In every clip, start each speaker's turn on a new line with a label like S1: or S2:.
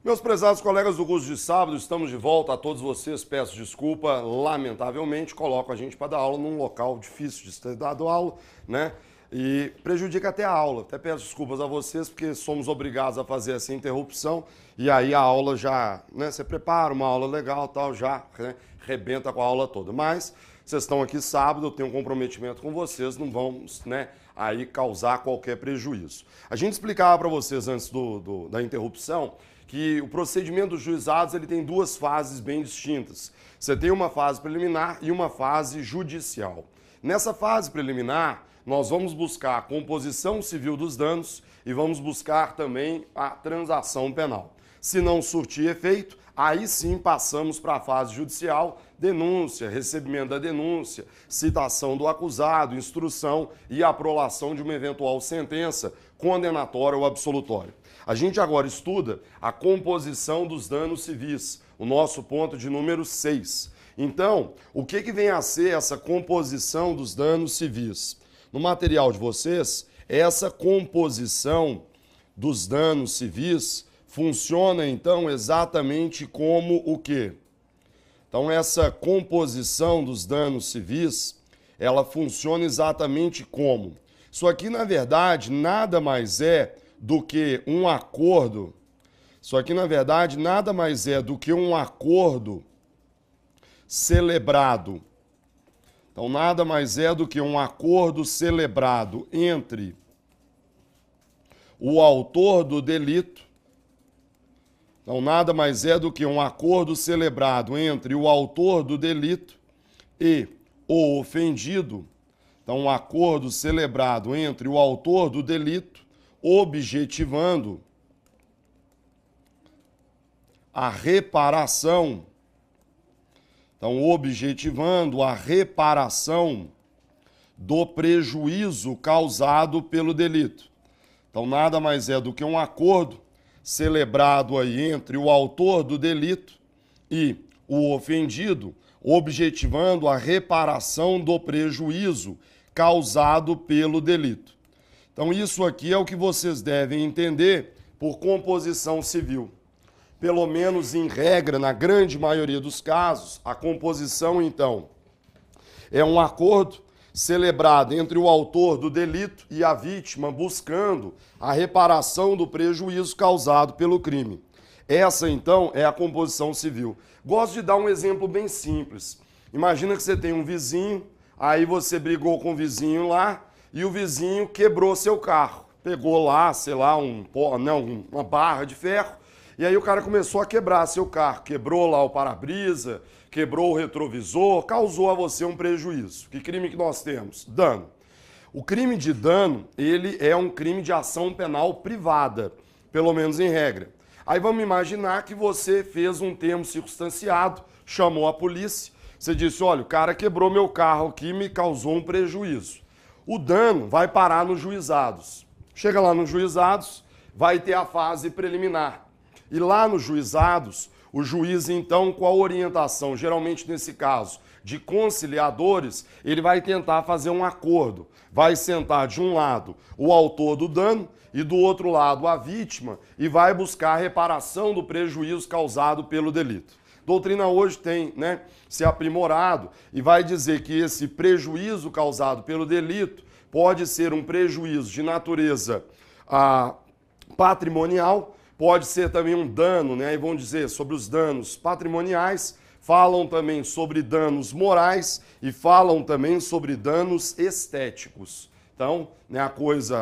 S1: Meus prezados colegas do curso de sábado, estamos de volta. A todos vocês peço desculpa, lamentavelmente coloco a gente para dar aula num local difícil de ter dado aula, né? E prejudica até a aula. Até peço desculpas a vocês porque somos obrigados a fazer essa interrupção e aí a aula já, né? Você prepara uma aula legal, tal, já, né, rebenta com a aula toda. Mas vocês estão aqui sábado, eu tenho um comprometimento com vocês, não vamos, né, aí causar qualquer prejuízo. A gente explicava para vocês antes da interrupção que o procedimento dos juizados ele tem duas fases bem distintas. Você tem uma fase preliminar e uma fase judicial. Nessa fase preliminar, nós vamos buscar a composição civil dos danos e vamos buscar também a transação penal. Se não surtir efeito, aí sim passamos para a fase judicial, denúncia, recebimento da denúncia, citação do acusado, instrução e aprovação de uma eventual sentença condenatória ou absolutória. A gente agora estuda a composição dos danos civis, o nosso ponto de número 6. Então, o que vem a ser essa composição dos danos civis? No material de vocês, essa composição dos danos civis funciona, então, exatamente como o quê? Então, essa composição dos danos civis, ela funciona exatamente como? Isso aqui, na verdade, nada mais é do que um acordo. Isso aqui, na verdade, nada mais é do que um acordo celebrado. Então, nada mais é do que um acordo celebrado entre o autor do delito. Então, nada mais é do que um acordo celebrado entre o autor do delito e o ofendido. Então, um acordo celebrado entre o autor do delito, objetivando a reparação. Então, objetivando a reparação do prejuízo causado pelo delito. Então, nada mais é do que um acordo celebrado aí entre o autor do delito e o ofendido, objetivando a reparação do prejuízo causado pelo delito. Então, isso aqui é o que vocês devem entender por composição civil. Pelo menos em regra, na grande maioria dos casos, a composição, então, é um acordo celebrado entre o autor do delito e a vítima, buscando a reparação do prejuízo causado pelo crime. Essa, então, é a composição civil. Gosto de dar um exemplo bem simples. Imagina que você tem um vizinho, aí você brigou com o vizinho lá e o vizinho quebrou seu carro. Pegou lá, sei lá, uma barra de ferro, e aí o cara começou a quebrar seu carro. Quebrou lá o para-brisa, quebrou o retrovisor, causou a você um prejuízo. Que crime que nós temos? Dano. O crime de dano, ele é um crime de ação penal privada, pelo menos em regra. Aí vamos imaginar que você fez um termo circunstanciado, chamou a polícia, você disse, olha, o cara quebrou meu carro aqui e me causou um prejuízo. O dano vai parar nos juizados. Chega lá nos juizados, vai ter a fase preliminar. E lá nos juizados, o juiz, então, com a orientação, geralmente nesse caso, de conciliadores, ele vai tentar fazer um acordo. Vai sentar de um lado o autor do dano e do outro lado a vítima e vai buscar a reparação do prejuízo causado pelo delito. A doutrina hoje tem, né, se aprimorado e vai dizer que esse prejuízo causado pelo delito pode ser um prejuízo de natureza patrimonial, pode ser também um dano, né? E vão dizer sobre os danos patrimoniais, falam também sobre danos morais e falam também sobre danos estéticos. Então, né, a coisa,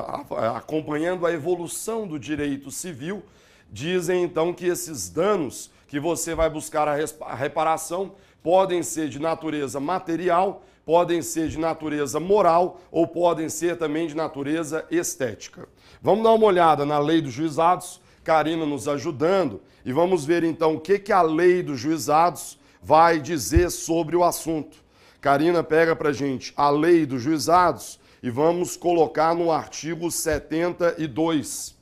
S1: acompanhando a evolução do direito civil, dizem então que esses danos que você vai buscar a reparação podem ser de natureza material, podem ser de natureza moral ou podem ser também de natureza estética. Vamos dar uma olhada na lei dos juizados, Karina nos ajudando, e vamos ver então o que a lei dos juizados vai dizer sobre o assunto. Karina pega pra gente a lei dos juizados e vamos colocar no artigo 72.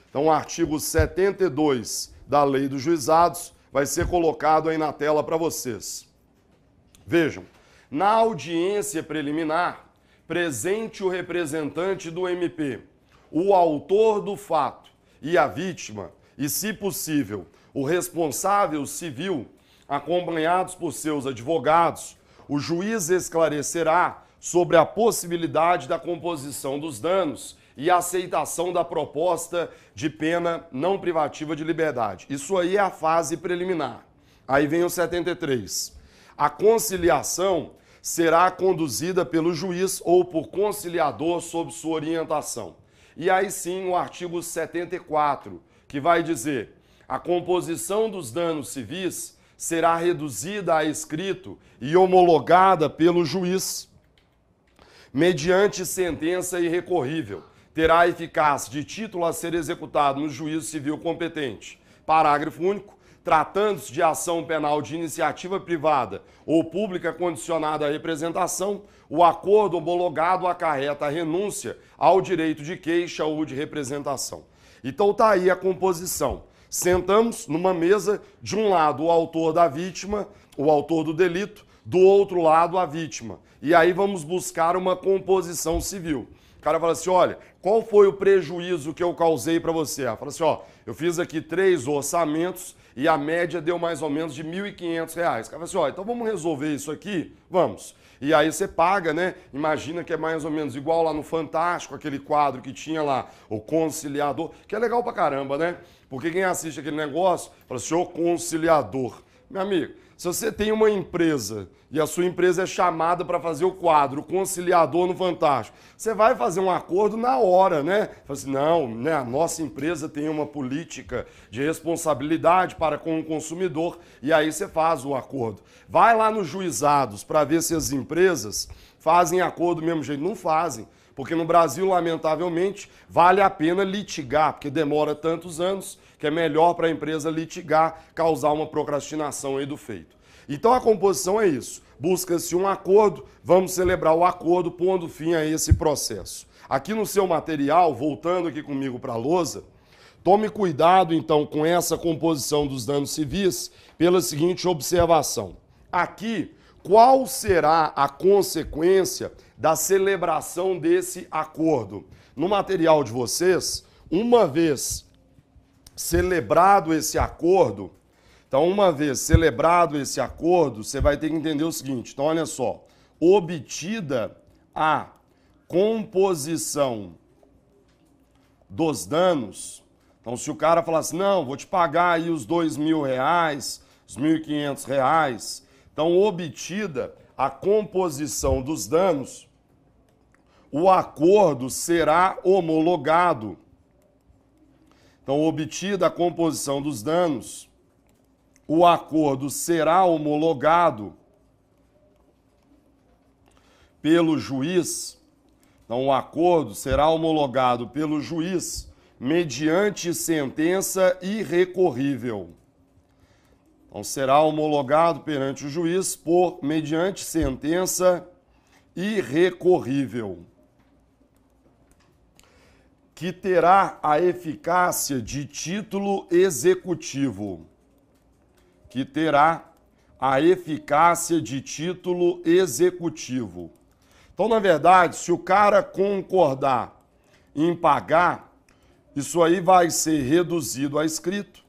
S1: Então, o artigo 72 da lei dos juizados vai ser colocado aí na tela para vocês. Vejam, na audiência preliminar, presente o representante do MP, o autor do fato e a vítima, e, se possível, o responsável civil, acompanhados por seus advogados, o juiz esclarecerá sobre a possibilidade da composição dos danos e a aceitação da proposta de pena não privativa de liberdade. Isso aí é a fase preliminar. Aí vem o 73. A conciliação será conduzida pelo juiz ou por conciliador sob sua orientação. E aí sim o artigo 74, que vai dizer: a composição dos danos civis será reduzida a escrito e homologada pelo juiz, mediante sentença irrecorrível. Terá eficácia de título a ser executado no juízo civil competente. Parágrafo único. Tratando-se de ação penal de iniciativa privada ou pública condicionada à representação, o acordo homologado acarreta a renúncia ao direito de queixa ou de representação. Então tá aí a composição. Sentamos numa mesa, de um lado o autor da vítima, o autor do delito, do outro lado a vítima. E aí vamos buscar uma composição civil. O cara fala assim: olha, qual foi o prejuízo que eu causei para você? Ela fala assim: ó, eu fiz aqui 3 orçamentos e a média deu mais ou menos de R$ 1.500. O cara fala assim: ó, então vamos resolver isso aqui? Vamos. E aí você paga, né? Imagina que é mais ou menos igual lá no Fantástico, aquele quadro que tinha lá, o conciliador, que é legal pra caramba, né? Porque quem assiste aquele negócio fala assim: ô conciliador. Meu amigo, se você tem uma empresa e a sua empresa é chamada para fazer o quadro, o conciliador no Fantástico, você vai fazer um acordo na hora, né? Fala assim: não, né? A nossa empresa tem uma política de responsabilidade para com o consumidor, e aí você faz o acordo. Vai lá nos juizados para ver se as empresas fazem acordo do mesmo jeito. Não fazem. Porque no Brasil, lamentavelmente, vale a pena litigar, porque demora tantos anos que é melhor para a empresa litigar, causar uma procrastinação aí do feito. Então a composição é isso. Busca-se um acordo, vamos celebrar o acordo, pondo fim a esse processo. Aqui no seu material, voltando aqui comigo para a lousa, tome cuidado então com essa composição dos danos civis pela seguinte observação. Aqui, qual será a consequência da celebração desse acordo? No material de vocês, uma vez celebrado esse acordo, então uma vez celebrado esse acordo, você vai ter que entender o seguinte. Então olha só, obtida a composição dos danos, então se o cara falar assim: não, vou te pagar aí os R$2.000, os R$1.500, então obtida a composição dos danos, o acordo será homologado. Então, obtida a composição dos danos, o acordo será homologado pelo juiz. Então, o acordo será homologado pelo juiz mediante sentença irrecorrível. Então, será homologado perante o juiz mediante sentença irrecorrível, que terá a eficácia de título executivo. Que terá a eficácia de título executivo. Então, na verdade, se o cara concordar em pagar, isso aí vai ser reduzido a escrito,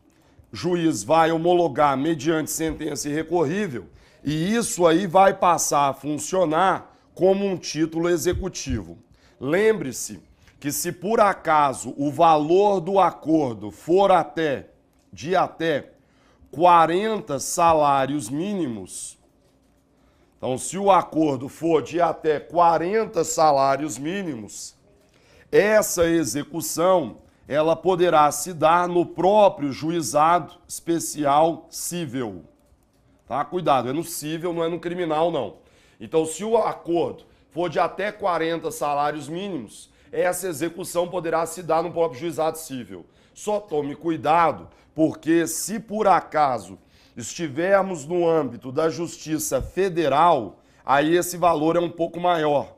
S1: o juiz vai homologar mediante sentença irrecorrível, e isso aí vai passar a funcionar como um título executivo. Lembre-se que se por acaso o valor do acordo for até 40 salários mínimos, então se o acordo for de até 40 salários mínimos, essa execução ela poderá se dar no próprio juizado especial cível. Tá? Cuidado, é no cível, não é no criminal, não. Então, se o acordo for de até 40 salários mínimos, essa execução poderá se dar no próprio juizado cível. Só tome cuidado, porque se por acaso estivermos no âmbito da Justiça Federal, aí esse valor é um pouco maior.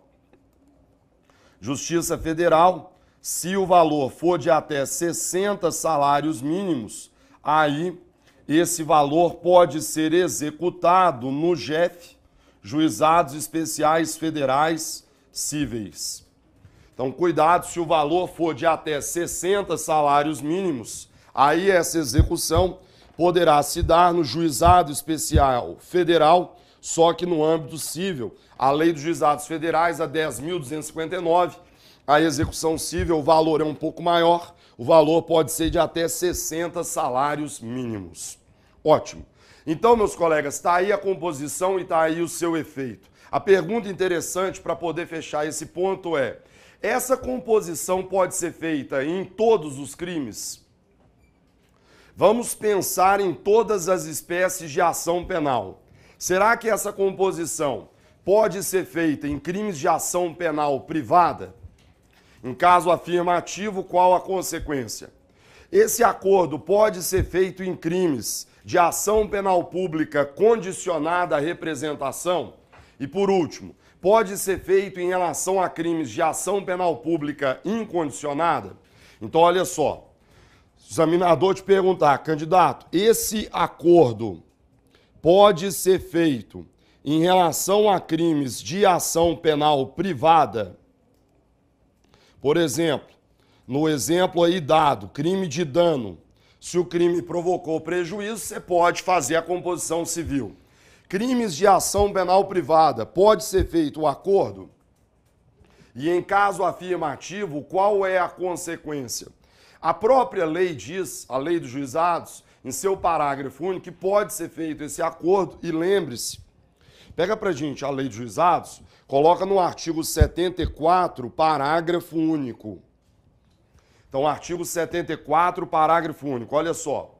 S1: Justiça Federal, se o valor for de até 60 salários mínimos, aí esse valor pode ser executado no JEF, Juizados Especiais Federais Cíveis. Então, cuidado, se o valor for de até 60 salários mínimos, aí essa execução poderá se dar no Juizado Especial Federal, só que no âmbito civil. A Lei dos Juizados Federais, a 10.259, a execução civil, o valor é um pouco maior, o valor pode ser de até 60 salários mínimos. Ótimo. Então, meus colegas, está aí a composição e está aí o seu efeito. A pergunta interessante para poder fechar esse ponto é: essa composição pode ser feita em todos os crimes? Vamos pensar em todas as espécies de ação penal. Será que essa composição pode ser feita em crimes de ação penal privada? Em caso afirmativo, qual a consequência? Esse acordo pode ser feito em crimes de ação penal pública condicionada à representação? E por último, pode ser feito em relação a crimes de ação penal pública incondicionada? Então, olha só, o examinador te perguntar, candidato, esse acordo pode ser feito em relação a crimes de ação penal privada? Por exemplo, no exemplo aí dado, crime de dano, se o crime provocou prejuízo, você pode fazer a composição civil. Crimes de ação penal privada, pode ser feito o acordo? E em caso afirmativo, qual é a consequência? A própria lei diz, a Lei dos Juizados, em seu parágrafo único, que pode ser feito esse acordo, e lembre-se, pega pra gente a Lei dos Juizados, coloca no artigo 74, parágrafo único. Então, artigo 74, parágrafo único, olha só.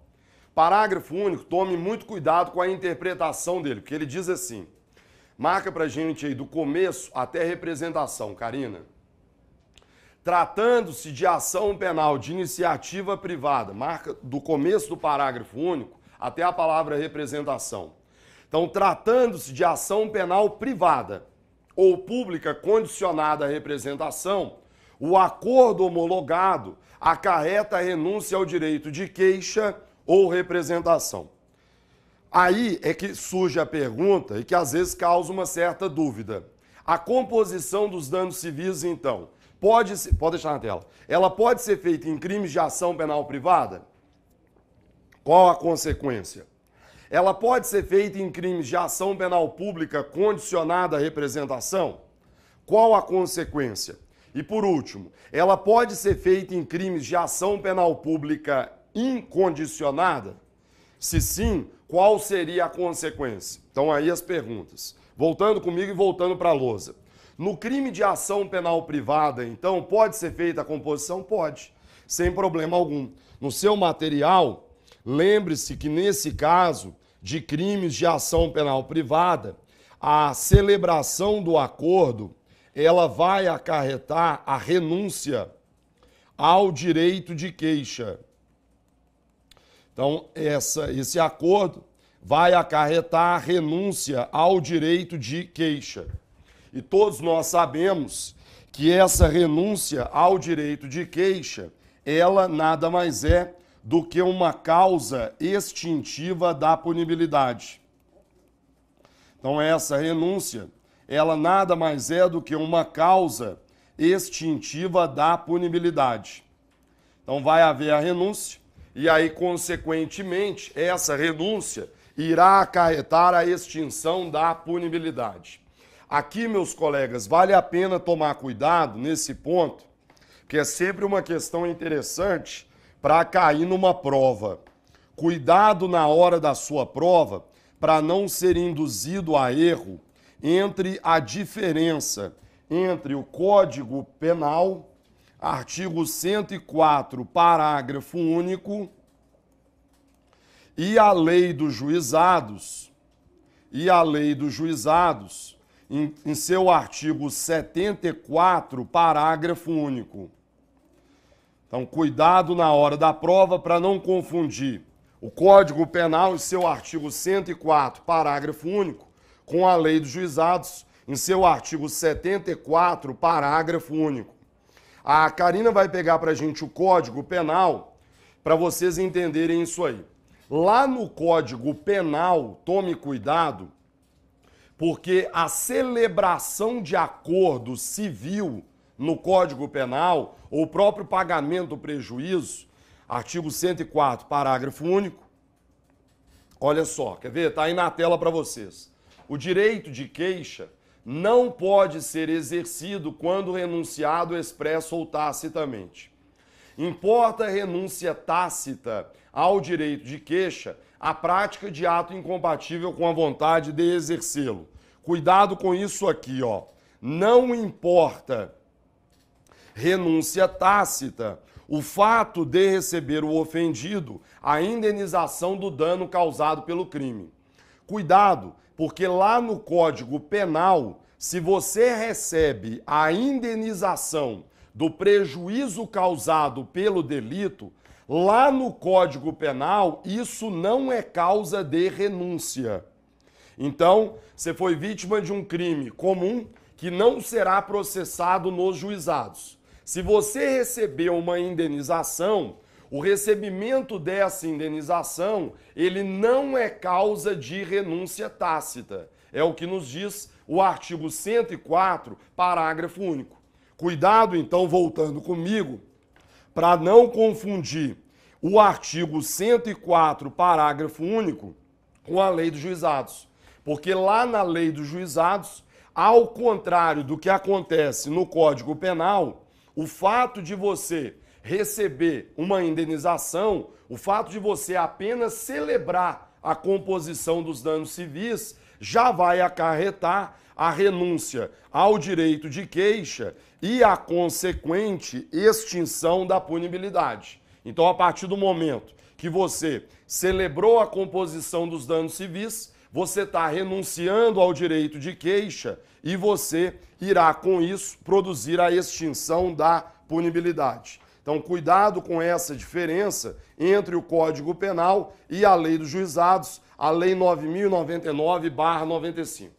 S1: Parágrafo único, tome muito cuidado com a interpretação dele, porque ele diz assim, marca pra gente aí do começo até a representação, Karina. Tratando-se de ação penal de iniciativa privada, marca do começo do parágrafo único até a palavra representação. Então, tratando-se de ação penal privada ou pública condicionada à representação, o acordo homologado acarreta a renúncia ao direito de queixa ou representação. Aí é que surge a pergunta e que às vezes causa uma certa dúvida. A composição dos danos civis, então, pode deixar na tela, ela pode ser feita em crimes de ação penal privada? Qual a consequência? Ela pode ser feita em crimes de ação penal pública condicionada à representação? Qual a consequência? E por último, ela pode ser feita em crimes de ação penal pública incondicionada? Se sim, qual seria a consequência? Então aí as perguntas. Voltando comigo e voltando para a lousa. No crime de ação penal privada, então, pode ser feita a composição? Pode, sem problema algum. No seu material, lembre-se que nesse caso de crimes de ação penal privada, a celebração do acordo, ela vai acarretar a renúncia ao direito de queixa. Então, esse acordo vai acarretar a renúncia ao direito de queixa. E todos nós sabemos que essa renúncia ao direito de queixa, ela nada mais é do que uma causa extintiva da punibilidade. Então, essa renúncia, ela nada mais é do que uma causa extintiva da punibilidade. Então, vai haver a renúncia e aí, consequentemente, essa renúncia irá acarretar a extinção da punibilidade. Aqui, meus colegas, vale a pena tomar cuidado nesse ponto, porque é sempre uma questão interessante para cair numa prova. Cuidado na hora da sua prova para não ser induzido a erro entre a diferença entre o Código Penal, artigo 104, parágrafo único, e a Lei dos Juizados, em seu artigo 74, parágrafo único. Então, cuidado na hora da prova para não confundir o Código Penal em seu artigo 104, parágrafo único, com a Lei dos Juizados em seu artigo 74, parágrafo único. A Karina vai pegar para a gente o Código Penal para vocês entenderem isso aí. Lá no Código Penal, tome cuidado, porque a celebração de acordo civil no Código Penal, ou o próprio pagamento do prejuízo, artigo 104, parágrafo único, Olha só, quer ver? Tá aí na tela para vocês. O direito de queixa não pode ser exercido quando renunciado expresso ou tacitamente. Importa a renúncia tácita ao direito de queixa a prática de ato incompatível com a vontade de exercê-lo. Cuidado com isso aqui, ó. Não importa renúncia tácita o fato de receber o ofendido a indenização do dano causado pelo crime. Cuidado, porque lá no Código Penal, se você recebe a indenização do prejuízo causado pelo delito, lá no Código Penal, isso não é causa de renúncia. Então, você foi vítima de um crime comum que não será processado nos juizados. Se você recebeu uma indenização, o recebimento dessa indenização, ele não é causa de renúncia tácita. É o que nos diz o artigo 104, parágrafo único. Cuidado, então, voltando comigo, para não confundir o artigo 104, parágrafo único, com a lei dos juizados. Porque lá na lei dos juizados, ao contrário do que acontece no Código Penal, o fato de você receber uma indenização, o fato de você apenas celebrar a composição dos danos civis, já vai acarretar a renúncia ao direito de queixa e a consequente extinção da punibilidade. Então, a partir do momento que você celebrou a composição dos danos civis, você está renunciando ao direito de queixa e você irá, com isso, produzir a extinção da punibilidade. Então, cuidado com essa diferença entre o Código Penal e a Lei dos Juizados, a Lei 9.099/95.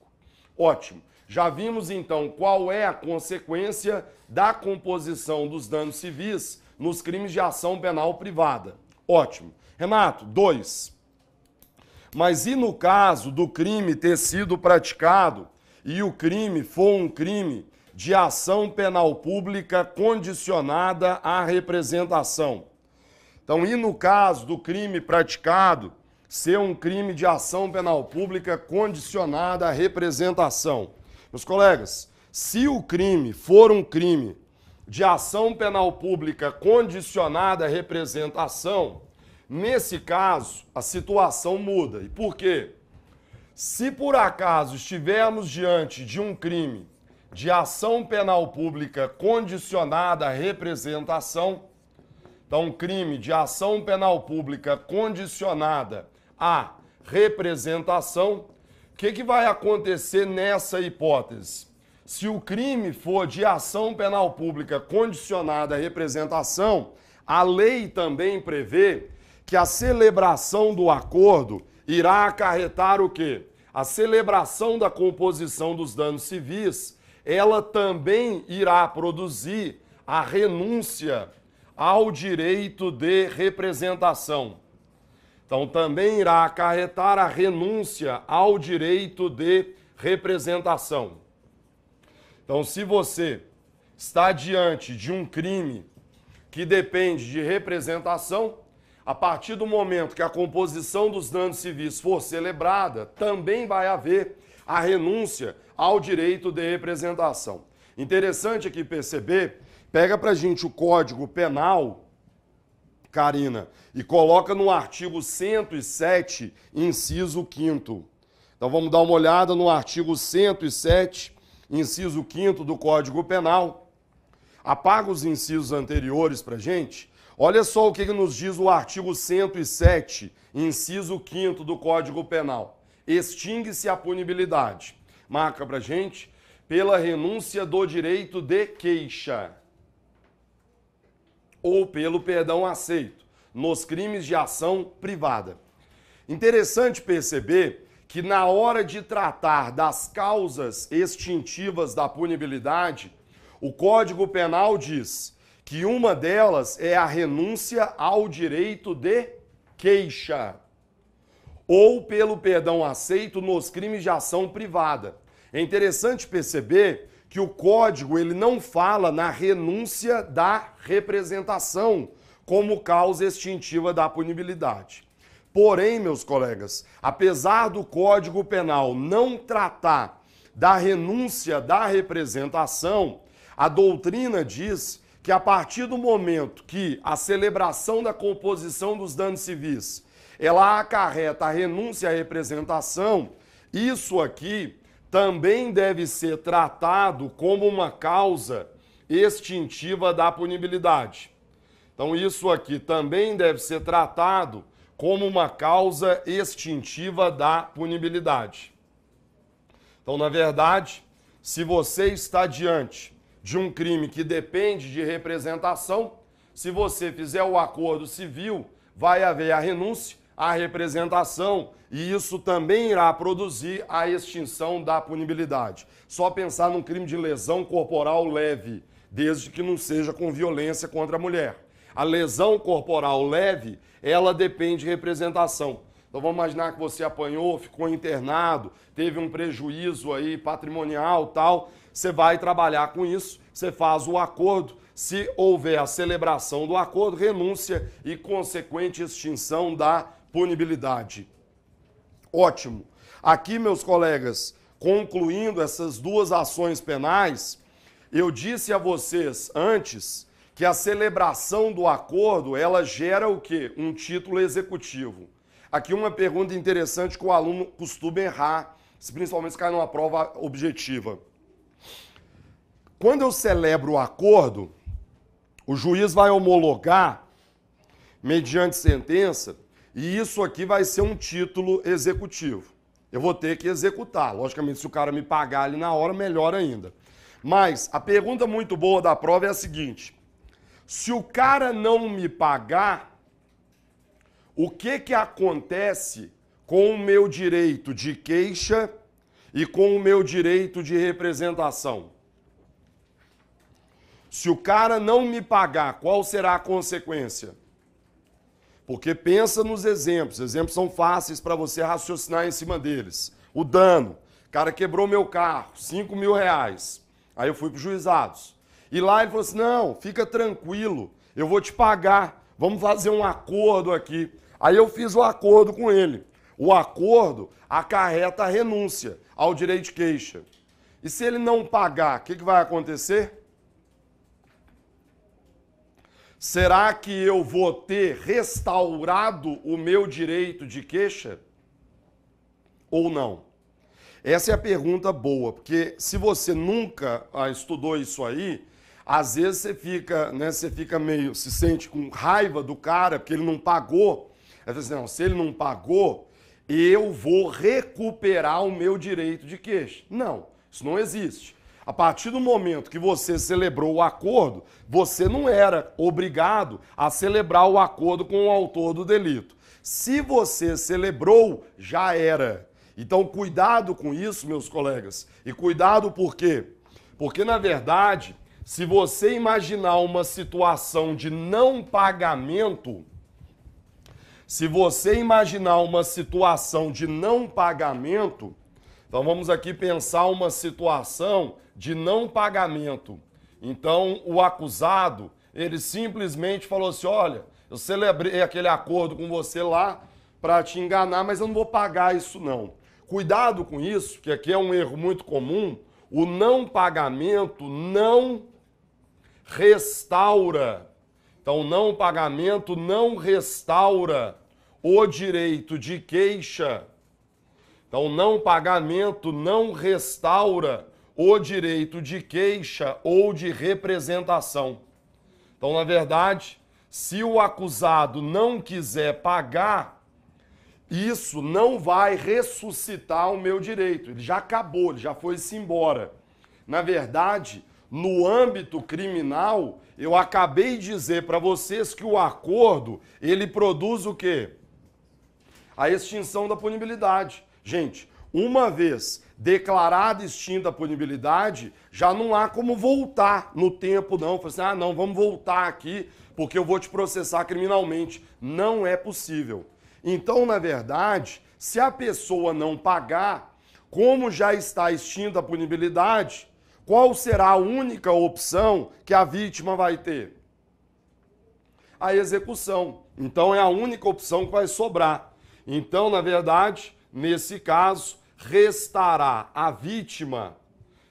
S1: Ótimo. Já vimos, então, qual é a consequência da composição dos danos civis nos crimes de ação penal privada. Ótimo. Renato, 2. Mas e no caso do crime ter sido praticado e o crime for um crime de ação penal pública condicionada à representação? Então, e no caso do crime praticado ser um crime de ação penal pública condicionada à representação? Meus colegas, se o crime for um crime de ação penal pública condicionada à representação, nesse caso, a situação muda. E por quê? Se por acaso estivermos diante de um crime de ação penal pública condicionada à representação, então, crime de ação penal pública condicionada à representação, o que vai acontecer nessa hipótese? Se o crime for de ação penal pública condicionada à representação, a lei também prevê que a celebração do acordo irá acarretar o quê? A celebração da composição dos danos civis, ela também irá produzir a renúncia ao direito de representação. Então, também irá acarretar a renúncia ao direito de representação. Então, se você está diante de um crime que depende de representação, a partir do momento que a composição dos danos civis for celebrada, também vai haver a renúncia ao direito de representação. Interessante aqui perceber, pega pra gente o Código Penal, Karina, e coloca no artigo 107, inciso 5º. Então vamos dar uma olhada no artigo 107, inciso 5º do Código Penal. Apaga os incisos anteriores pra gente. Olha só o que nos diz o artigo 107, inciso 5º do Código Penal. Extingue-se a punibilidade. Marca pra gente. Pela renúncia do direito de queixa ou pelo perdão aceito nos crimes de ação privada. Interessante perceber que na hora de tratar das causas extintivas da punibilidade, o Código Penal diz que uma delas é a renúncia ao direito de queixa ou pelo perdão aceito nos crimes de ação privada. É interessante perceber que o Código ele não fala na renúncia da representação como causa extintiva da punibilidade. Porém, meus colegas, apesar do Código Penal não tratar da renúncia da representação, a doutrina diz que a partir do momento que a celebração da composição dos danos civis, ela acarreta a renúncia à representação, isso aqui também deve ser tratado como uma causa extintiva da punibilidade. Então isso aqui também deve ser tratado como uma causa extintiva da punibilidade. Então, na verdade, se você está diante de um crime que depende de representação, se você fizer o acordo civil, vai haver a renúncia, a representação, e isso também irá produzir a extinção da punibilidade. Só pensar num crime de lesão corporal leve, desde que não seja com violência contra a mulher. A lesão corporal leve, ela depende de representação. Então vamos imaginar que você apanhou, ficou internado, teve um prejuízo aí patrimonial, tal. Você vai trabalhar com isso, você faz o acordo. Se houver a celebração do acordo, renúncia e consequente extinção da punibilidade. Ótimo. Aqui, meus colegas, concluindo essas duas ações penais, eu disse a vocês antes que a celebração do acordo, ela gera o quê? Um título executivo. Aqui uma pergunta interessante que o aluno costuma errar, principalmente se cai numa prova objetiva. Quando eu celebro o acordo, o juiz vai homologar mediante sentença e isso aqui vai ser um título executivo. Eu vou ter que executar. Logicamente, se o cara me pagar ali na hora, melhor ainda. Mas a pergunta muito boa da prova é a seguinte: se o cara não me pagar, o que acontece com o meu direito de queixa e com o meu direito de representação? Se o cara não me pagar, qual será a consequência? Porque pensa nos exemplos. Os exemplos são fáceis para você raciocinar em cima deles. O dano. O cara quebrou meu carro, R$5.000. Aí eu fui para os juizados. E lá ele falou assim, não, fica tranquilo, eu vou te pagar, vamos fazer um acordo aqui. Aí eu fiz o acordo com ele. O acordo acarreta a renúncia ao direito de queixa. E se ele não pagar, o que vai acontecer? Será que eu vou ter restaurado o meu direito de queixa? Ou não? Essa é a pergunta boa, porque se você nunca estudou isso aí, às vezes você fica meio, se sente com raiva do cara, porque ele não pagou. Aí você diz, não, se ele não pagou, eu vou recuperar o meu direito de queixa. Não, isso não existe. A partir do momento que você celebrou o acordo, você não era obrigado a celebrar o acordo com o autor do delito. Se você celebrou, já era. Então, cuidado com isso, meus colegas. E cuidado por quê? Porque, na verdade, se você imaginar uma situação de não pagamento, então vamos aqui pensar uma situação de não pagamento. Então, o acusado, ele simplesmente falou assim, olha, eu celebrei aquele acordo com você lá para te enganar, mas eu não vou pagar isso não. Cuidado com isso, que aqui é um erro muito comum, o não pagamento não restaura. Então, o não pagamento não restaura o direito de queixa. Então, o não pagamento não restaura o direito de queixa ou de representação. Então, na verdade, se o acusado não quiser pagar, isso não vai ressuscitar o meu direito. Ele já acabou, ele já foi-se embora. Na verdade, no âmbito criminal, eu acabei de dizer para vocês que o acordo, ele produz o quê? A extinção da punibilidade. Gente, uma vez declarada extinta a punibilidade, já não há como voltar no tempo, não. Fala assim, ah, não, vamos voltar aqui porque eu vou te processar criminalmente. Não é possível. Então, na verdade, se a pessoa não pagar, como já está extinta a punibilidade, qual será a única opção que a vítima vai ter? A execução. Então, é a única opção que vai sobrar. Então, na verdade, nesse caso, restará à vítima.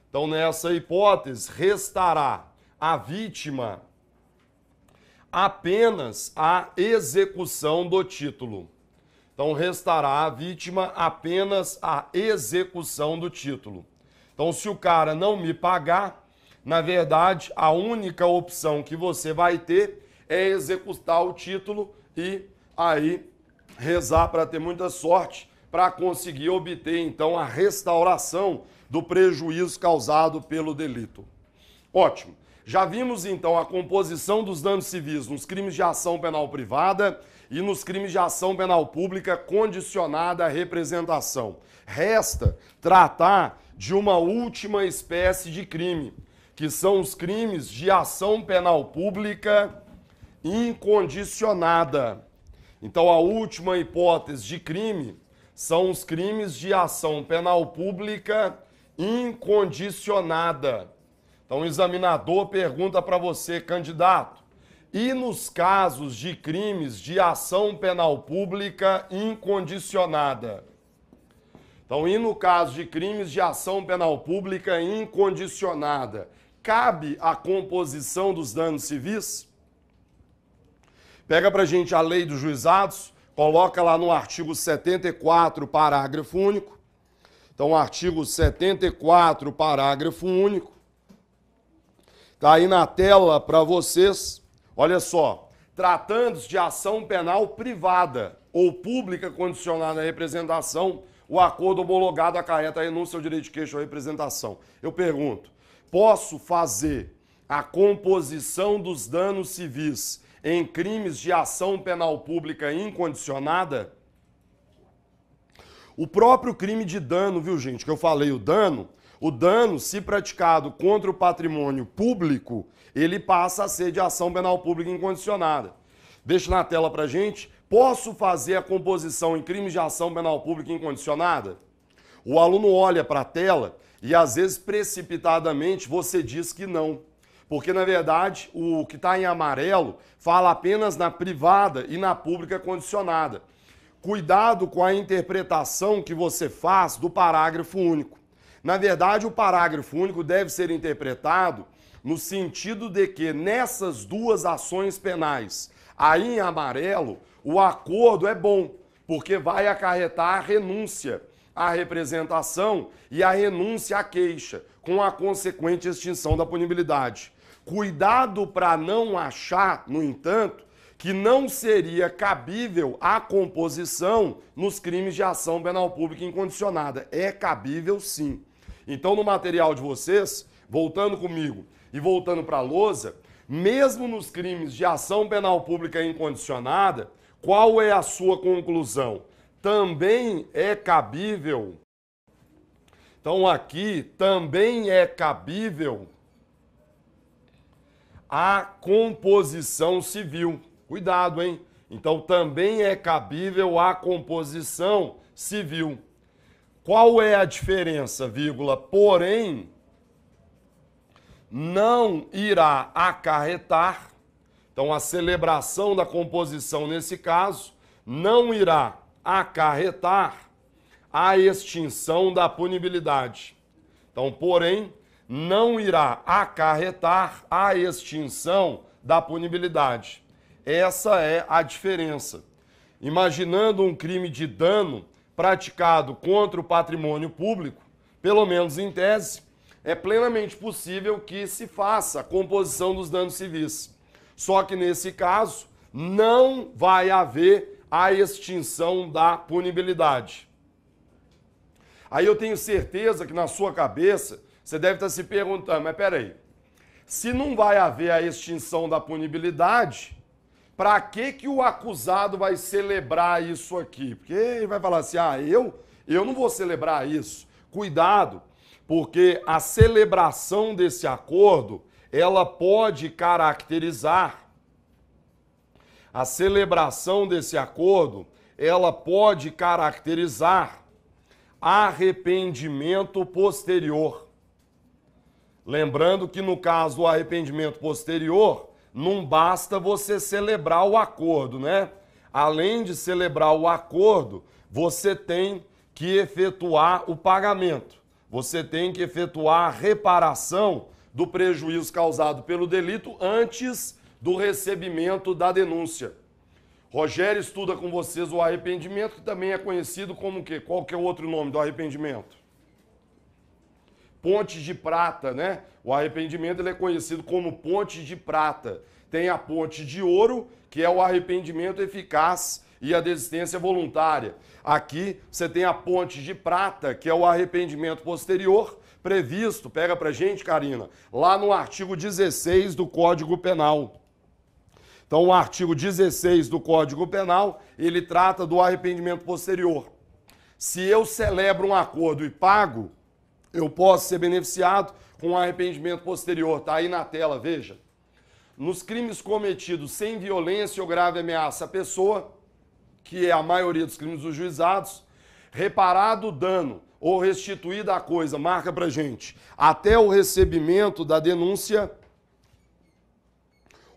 S1: Então, nessa hipótese, restará à vítima apenas a execução do título. Então, restará à vítima apenas a execução do título. Então, se o cara não me pagar, na verdade, a única opção que você vai ter é executar o título e aí rezar para ter muita sorte para conseguir obter, então, a restauração do prejuízo causado pelo delito. Ótimo. Já vimos, então, a composição dos danos civis nos crimes de ação penal privada e nos crimes de ação penal pública condicionada à representação. Resta tratar de uma última espécie de crime, que são os crimes de ação penal pública incondicionada. Então, a última hipótese de crime são os crimes de ação penal pública incondicionada. Então, o examinador pergunta para você, candidato, e nos casos de crimes de ação penal pública incondicionada? Então, e no caso de crimes de ação penal pública incondicionada, cabe a composição dos danos civis? Pega para a gente a lei dos juizados, coloca lá no artigo 74, parágrafo único. Então, artigo 74, parágrafo único. Está aí na tela para vocês. Olha só, tratando-se de ação penal privada ou pública condicionada à representação, o acordo homologado acarreta a renúncia ao direito de queixa ou representação. Eu pergunto, posso fazer a composição dos danos civis em crimes de ação penal pública incondicionada? O próprio crime de dano, viu, gente, que eu falei, o dano, se praticado contra o patrimônio público, ele passa a ser de ação penal pública incondicionada. Deixa na tela pra gente. Posso fazer a composição em crimes de ação penal pública incondicionada? O aluno olha para a tela e, às vezes, precipitadamente, você diz que não. Porque, na verdade, o que está em amarelo fala apenas na privada e na pública condicionada. Cuidado com a interpretação que você faz do parágrafo único. Na verdade, o parágrafo único deve ser interpretado no sentido de que nessas duas ações penais, aí em amarelo, o acordo é bom, porque vai acarretar a renúncia à representação e a renúncia à queixa, com a consequente extinção da punibilidade. Cuidado para não achar, no entanto, que não seria cabível a composição nos crimes de ação penal pública incondicionada. É cabível, sim. Então, no material de vocês, voltando comigo e voltando para a lousa, mesmo nos crimes de ação penal pública incondicionada, qual é a sua conclusão? Também é cabível. Então, aqui também é cabível a composição civil. Cuidado, hein? Então, também é cabível a composição civil. Qual é a diferença, vírgula? Porém, não irá acarretar, então a celebração da composição nesse caso, não irá acarretar a extinção da punibilidade. Então, porém, não irá acarretar a extinção da punibilidade. Essa é a diferença. Imaginando um crime de dano praticado contra o patrimônio público, pelo menos em tese, é plenamente possível que se faça a composição dos danos civis. Só que nesse caso, não vai haver a extinção da punibilidade. Aí eu tenho certeza que na sua cabeça você deve estar se perguntando, mas peraí, se não vai haver a extinção da punibilidade, para que o acusado vai celebrar isso aqui? Porque ele vai falar assim, eu não vou celebrar isso. Cuidado, porque a celebração desse acordo, ela pode caracterizar, arrependimento posterior. Lembrando que no caso do arrependimento posterior, não basta você celebrar o acordo, né? além de celebrar o acordo, você tem que efetuar o pagamento. Você tem que efetuar a reparação do prejuízo causado pelo delito antes do recebimento da denúncia. Rogério estuda com vocês o arrependimento, que também é conhecido como o quê? Qual que é o outro nome do arrependimento? Ponte de prata, né? O arrependimento ele é conhecido como ponte de prata. Tem a ponte de ouro, que é o arrependimento eficaz e a desistência voluntária. Aqui você tem a ponte de prata, que é o arrependimento posterior, previsto, pega pra gente, Karina, lá no artigo 16 do Código Penal. Então, o artigo 16 do Código Penal, ele trata do arrependimento posterior. Se eu celebro um acordo e pago, eu posso ser beneficiado com um arrependimento posterior. Está aí na tela, veja. Nos crimes cometidos sem violência ou grave ameaça à pessoa, que é a maioria dos crimes dos juizados, reparado o dano ou restituída a coisa, marca pra gente, até o recebimento da denúncia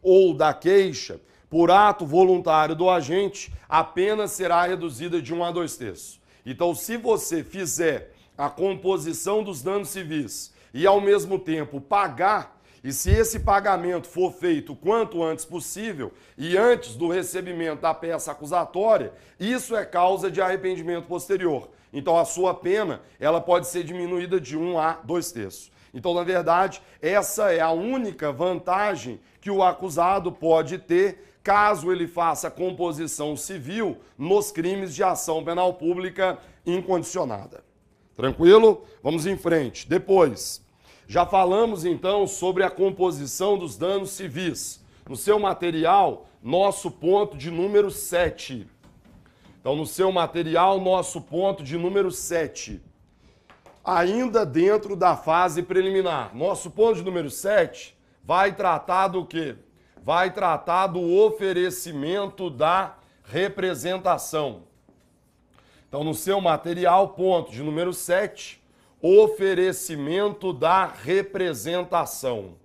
S1: ou da queixa, por ato voluntário do agente, a pena será reduzida de 1 a 2/3. Então, se você fizer a composição dos danos civis e, ao mesmo tempo, pagar, e se esse pagamento for feito o quanto antes possível e antes do recebimento da peça acusatória, isso é causa de arrependimento posterior. Então, a sua pena ela pode ser diminuída de 1 a 2/3. Então, na verdade, essa é a única vantagem que o acusado pode ter caso ele faça composição civil nos crimes de ação penal pública incondicionada. Tranquilo? Vamos em frente. Depois, já falamos então sobre a composição dos danos civis. No seu material, nosso ponto de número 7. Então, no seu material, nosso ponto de número 7. Ainda dentro da fase preliminar. Nosso ponto de número 7 vai tratar do quê? Vai tratar do oferecimento da representação. Então, no seu material, ponto de número 7, oferecimento da representação.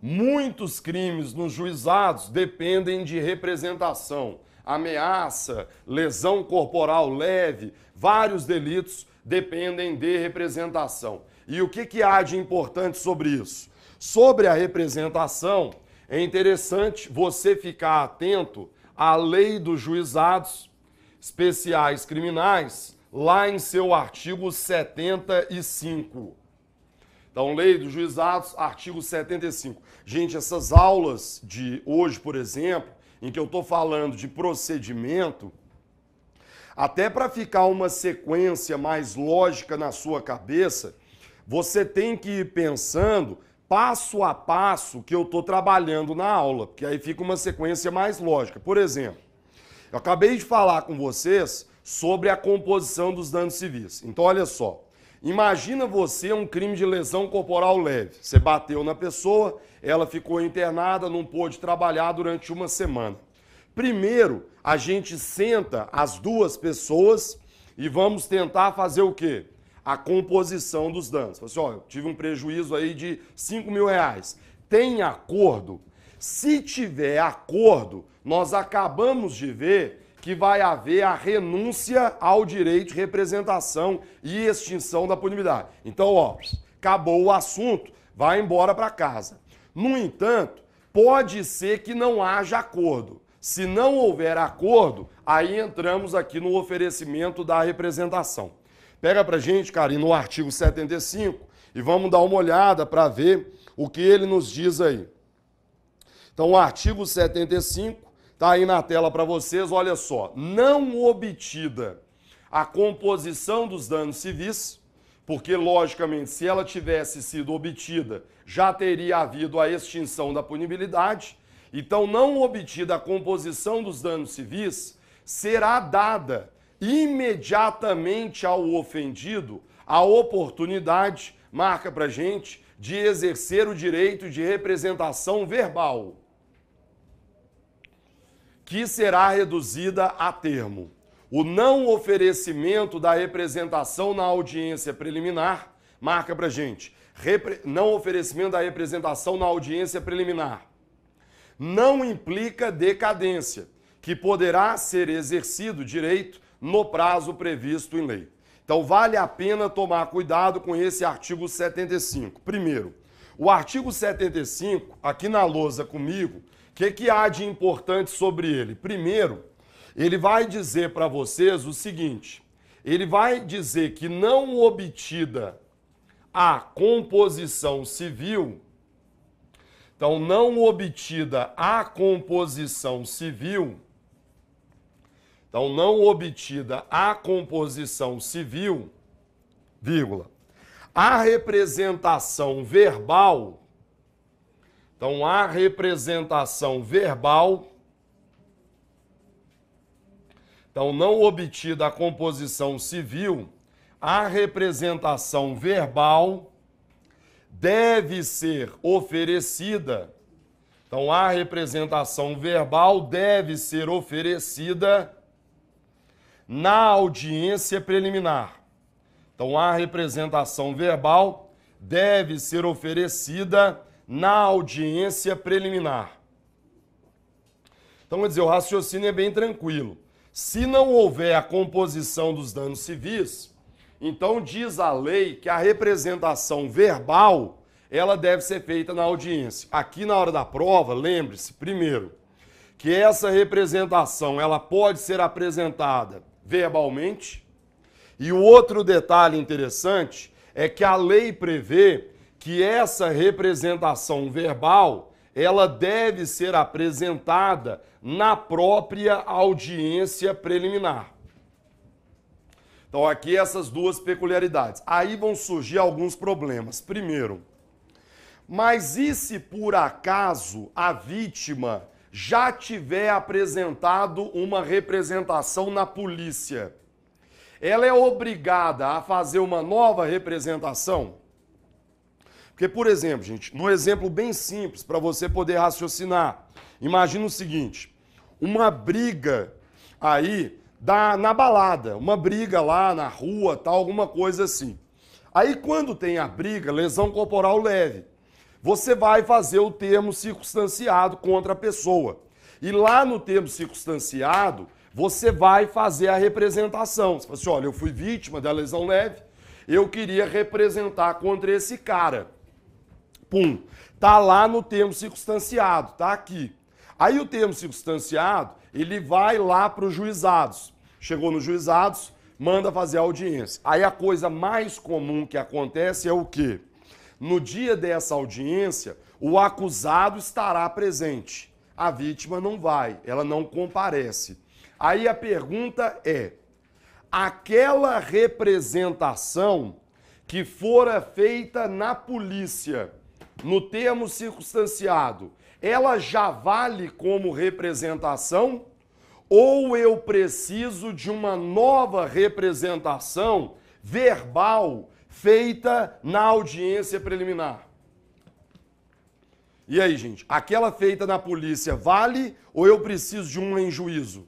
S1: Muitos crimes nos juizados dependem de representação. Ameaça, lesão corporal leve, vários delitos dependem de representação. E o que há de importante sobre isso? Sobre a representação, é interessante você ficar atento à lei dos juizados especiais criminais, lá em seu artigo 75. Então, lei dos juizados, artigo 75. Gente, essas aulas de hoje, por exemplo, em que eu estou falando de procedimento, até para ficar uma sequência mais lógica na sua cabeça, você tem que ir pensando passo a passo que eu estou trabalhando na aula, porque aí fica uma sequência mais lógica. Por exemplo, eu acabei de falar com vocês sobre a composição dos danos civis. Então, olha só, imagina você um crime de lesão corporal leve. Você bateu na pessoa, ela ficou internada, não pôde trabalhar durante uma semana. Primeiro, a gente senta as duas pessoas e vamos tentar fazer o quê? A composição dos danos. Assim, ó, eu tive um prejuízo aí de R$5.000. Tem acordo? Se tiver acordo, nós acabamos de ver que vai haver a renúncia ao direito de representação e extinção da punibilidade. Então, ó, acabou o assunto, vai embora para casa. No entanto, pode ser que não haja acordo. Se não houver acordo, aí entramos aqui no oferecimento da representação. Pega pra gente, Karina, no artigo 75 e vamos dar uma olhada para ver o que ele nos diz aí. Então, o artigo 75 está aí na tela para vocês, olha só. Não obtida a composição dos danos civis, porque, logicamente, se ela tivesse sido obtida, já teria havido a extinção da punibilidade. Então, não obtida a composição dos danos civis, será dada imediatamente ao ofendido a oportunidade, marca pra gente, de exercer o direito de representação verbal, que será reduzida a termo. O não oferecimento da representação na audiência preliminar, marca pra gente, não oferecimento da representação na audiência preliminar, não implica decadência, que poderá ser exercido direito no prazo previsto em lei. Então, vale a pena tomar cuidado com esse artigo 75. Primeiro, o artigo 75, aqui na lousa comigo, o que há de importante sobre ele? Primeiro, ele vai dizer para vocês o seguinte, ele vai dizer que não obtida a composição civil, então não obtida a composição civil, vírgula, a representação verbal, então a representação verbal, então não obtida a composição civil, a representação verbal deve ser oferecida, então a representação verbal deve ser oferecida na audiência preliminar. Então, a representação verbal deve ser oferecida na audiência preliminar. Então, quer dizer, o raciocínio é bem tranquilo. Se não houver a composição dos danos civis, então diz a lei que a representação verbal, ela deve ser feita na audiência. Aqui na hora da prova, lembre-se, primeiro, que essa representação, ela pode ser apresentada verbalmente. E o outro detalhe interessante é que a lei prevê que essa representação verbal, ela deve ser apresentada na própria audiência preliminar. Então aqui essas duas peculiaridades. Aí vão surgir alguns problemas. Primeiro, mas e se por acaso a vítima já tiver apresentado uma representação na polícia? Ela é obrigada a fazer uma nova representação? Porque, por exemplo, gente, num exemplo bem simples para você poder raciocinar, imagina o seguinte, uma briga aí na balada, uma briga lá na rua, tal, alguma coisa assim. Aí quando tem a briga, lesão corporal leve, você vai fazer o termo circunstanciado contra a pessoa. E lá no termo circunstanciado, você vai fazer a representação. Você fala assim, olha, eu fui vítima da lesão leve, eu queria representar contra esse cara. Pum, tá lá no termo circunstanciado, tá aqui. Aí o termo circunstanciado, ele vai lá para os juizados. Chegou nos juizados, manda fazer a audiência. Aí a coisa mais comum que acontece é o quê? No dia dessa audiência, o acusado estará presente. A vítima não vai, ela não comparece. Aí a pergunta é, aquela representação que fora feita na polícia, no termo circunstanciado, ela já vale como representação? Ou eu preciso de uma nova representação verbal feita na audiência preliminar? E aí, gente, aquela feita na polícia vale ou eu preciso de uma em juízo?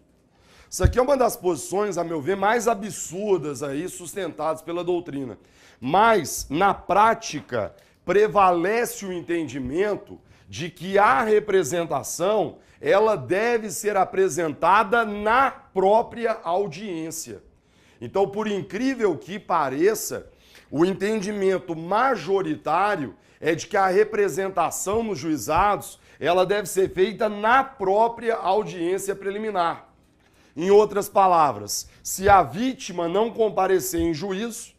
S1: Isso aqui é uma das posições, a meu ver, mais absurdas aí, sustentadas pela doutrina. Mas, na prática, prevalece o entendimento de que a representação, ela deve ser apresentada na própria audiência. Então, por incrível que pareça, o entendimento majoritário é de que a representação nos juizados, ela deve ser feita na própria audiência preliminar. Em outras palavras, se a vítima não comparecer em juízo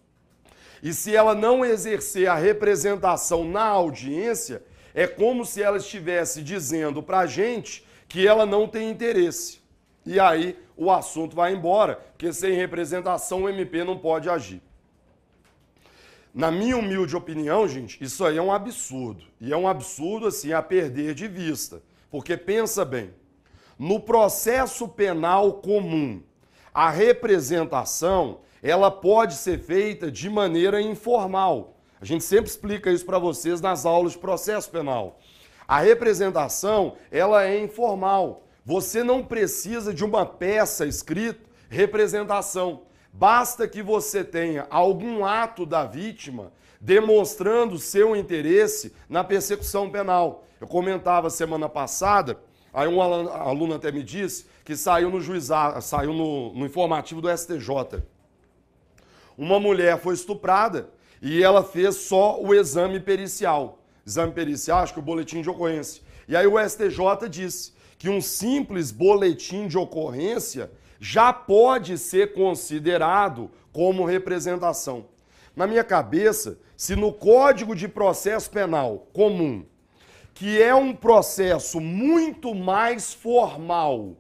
S1: e se ela não exercer a representação na audiência, é como se ela estivesse dizendo para a gente que ela não tem interesse. E aí o assunto vai embora, porque sem representação o MP não pode agir. Na minha humilde opinião, gente, isso aí é um absurdo. E é um absurdo, assim, a perder de vista. Porque pensa bem, no processo penal comum, a representação, ela pode ser feita de maneira informal. A gente sempre explica isso para vocês nas aulas de processo penal. A representação, ela é informal. Você não precisa de uma peça escrita, representação. Basta que você tenha algum ato da vítima demonstrando seu interesse na persecução penal. Eu comentava semana passada Aí um aluno até me disse que saiu no juizado, saiu no informativo do STJ. Uma mulher foi estuprada e ela fez só o exame pericial. Exame pericial, acho que o boletim de ocorrência. E aí o STJ disse que um simples boletim de ocorrência já pode ser considerado como representação. Na minha cabeça, se no Código de Processo Penal comum, que é um processo muito mais formal,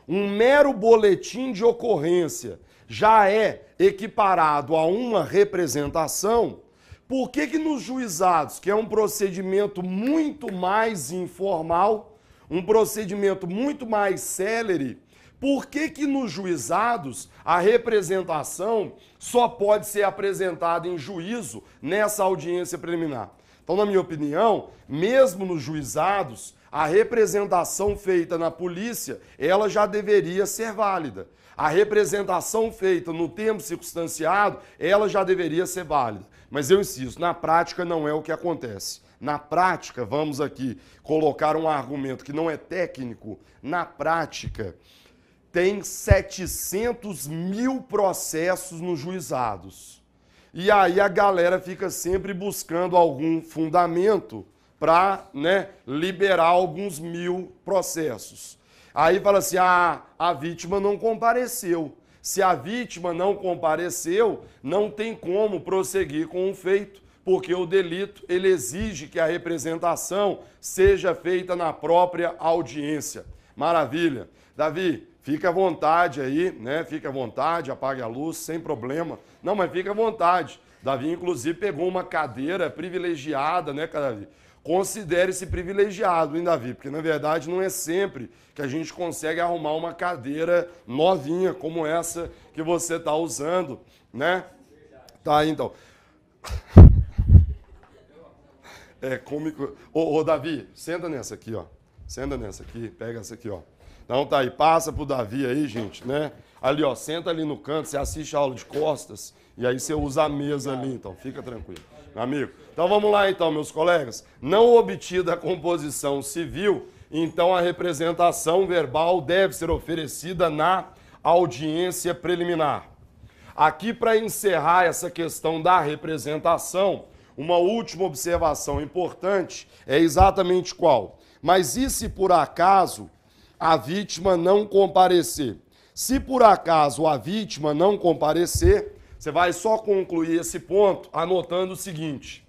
S1: um mero boletim de ocorrência já é equiparado a uma representação, por que nos juizados, que é um procedimento muito mais informal, um procedimento muito mais célere, por que nos juizados a representação só pode ser apresentada em juízo nessa audiência preliminar? Então, na minha opinião, mesmo nos juizados, a representação feita na polícia, ela já deveria ser válida. A representação feita no tempo circunstanciado, ela já deveria ser válida. Mas eu insisto, na prática não é o que acontece. Na prática, vamos aqui colocar um argumento que não é técnico, na prática, tem 700 mil processos nos juizados. E aí a galera fica sempre buscando algum fundamento para, liberar alguns mil processos. Aí fala assim, a vítima não compareceu. Se a vítima não compareceu, não tem como prosseguir com o feito, porque o delito ele exige que a representação seja feita na própria audiência. Maravilha. Davi, fica à vontade aí, Fica à vontade, apague a luz, sem problema. Não, mas fica à vontade. Davi, inclusive, pegou uma cadeira privilegiada, Davi? Considere-se privilegiado, hein, Davi? Porque, na verdade, não é sempre que a gente consegue arrumar uma cadeira novinha como essa que você está usando, Tá, então. É cômico. Ô, Davi, senta nessa aqui, ó. Senta nessa aqui, pega essa aqui, ó. Então tá aí, passa pro Davi aí, gente, Ali, ó, senta ali no canto, você assiste a aula de costas e aí você usa a mesa ali, então, fica tranquilo, meu amigo. Então vamos lá então, meus colegas. Não obtida a composição civil, então a representação verbal deve ser oferecida na audiência preliminar. Aqui, para encerrar essa questão da representação, uma última observação importante é exatamente qual? Mas e se por acaso a vítima não comparecer? Se por acaso a vítima não comparecer, você vai só concluir esse ponto anotando o seguinte: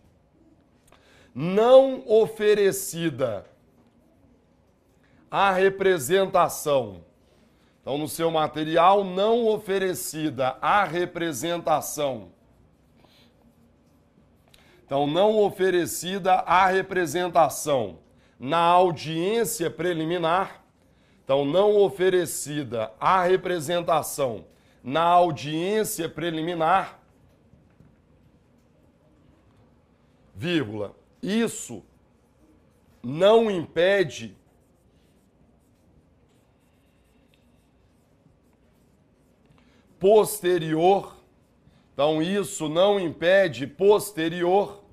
S1: não oferecida a representação. Então, no seu material, não oferecida a representação. Então, não oferecida a representação na audiência preliminar. Então, não oferecida a representação na audiência preliminar, vírgula, isso não impede posterior, então isso não impede posterior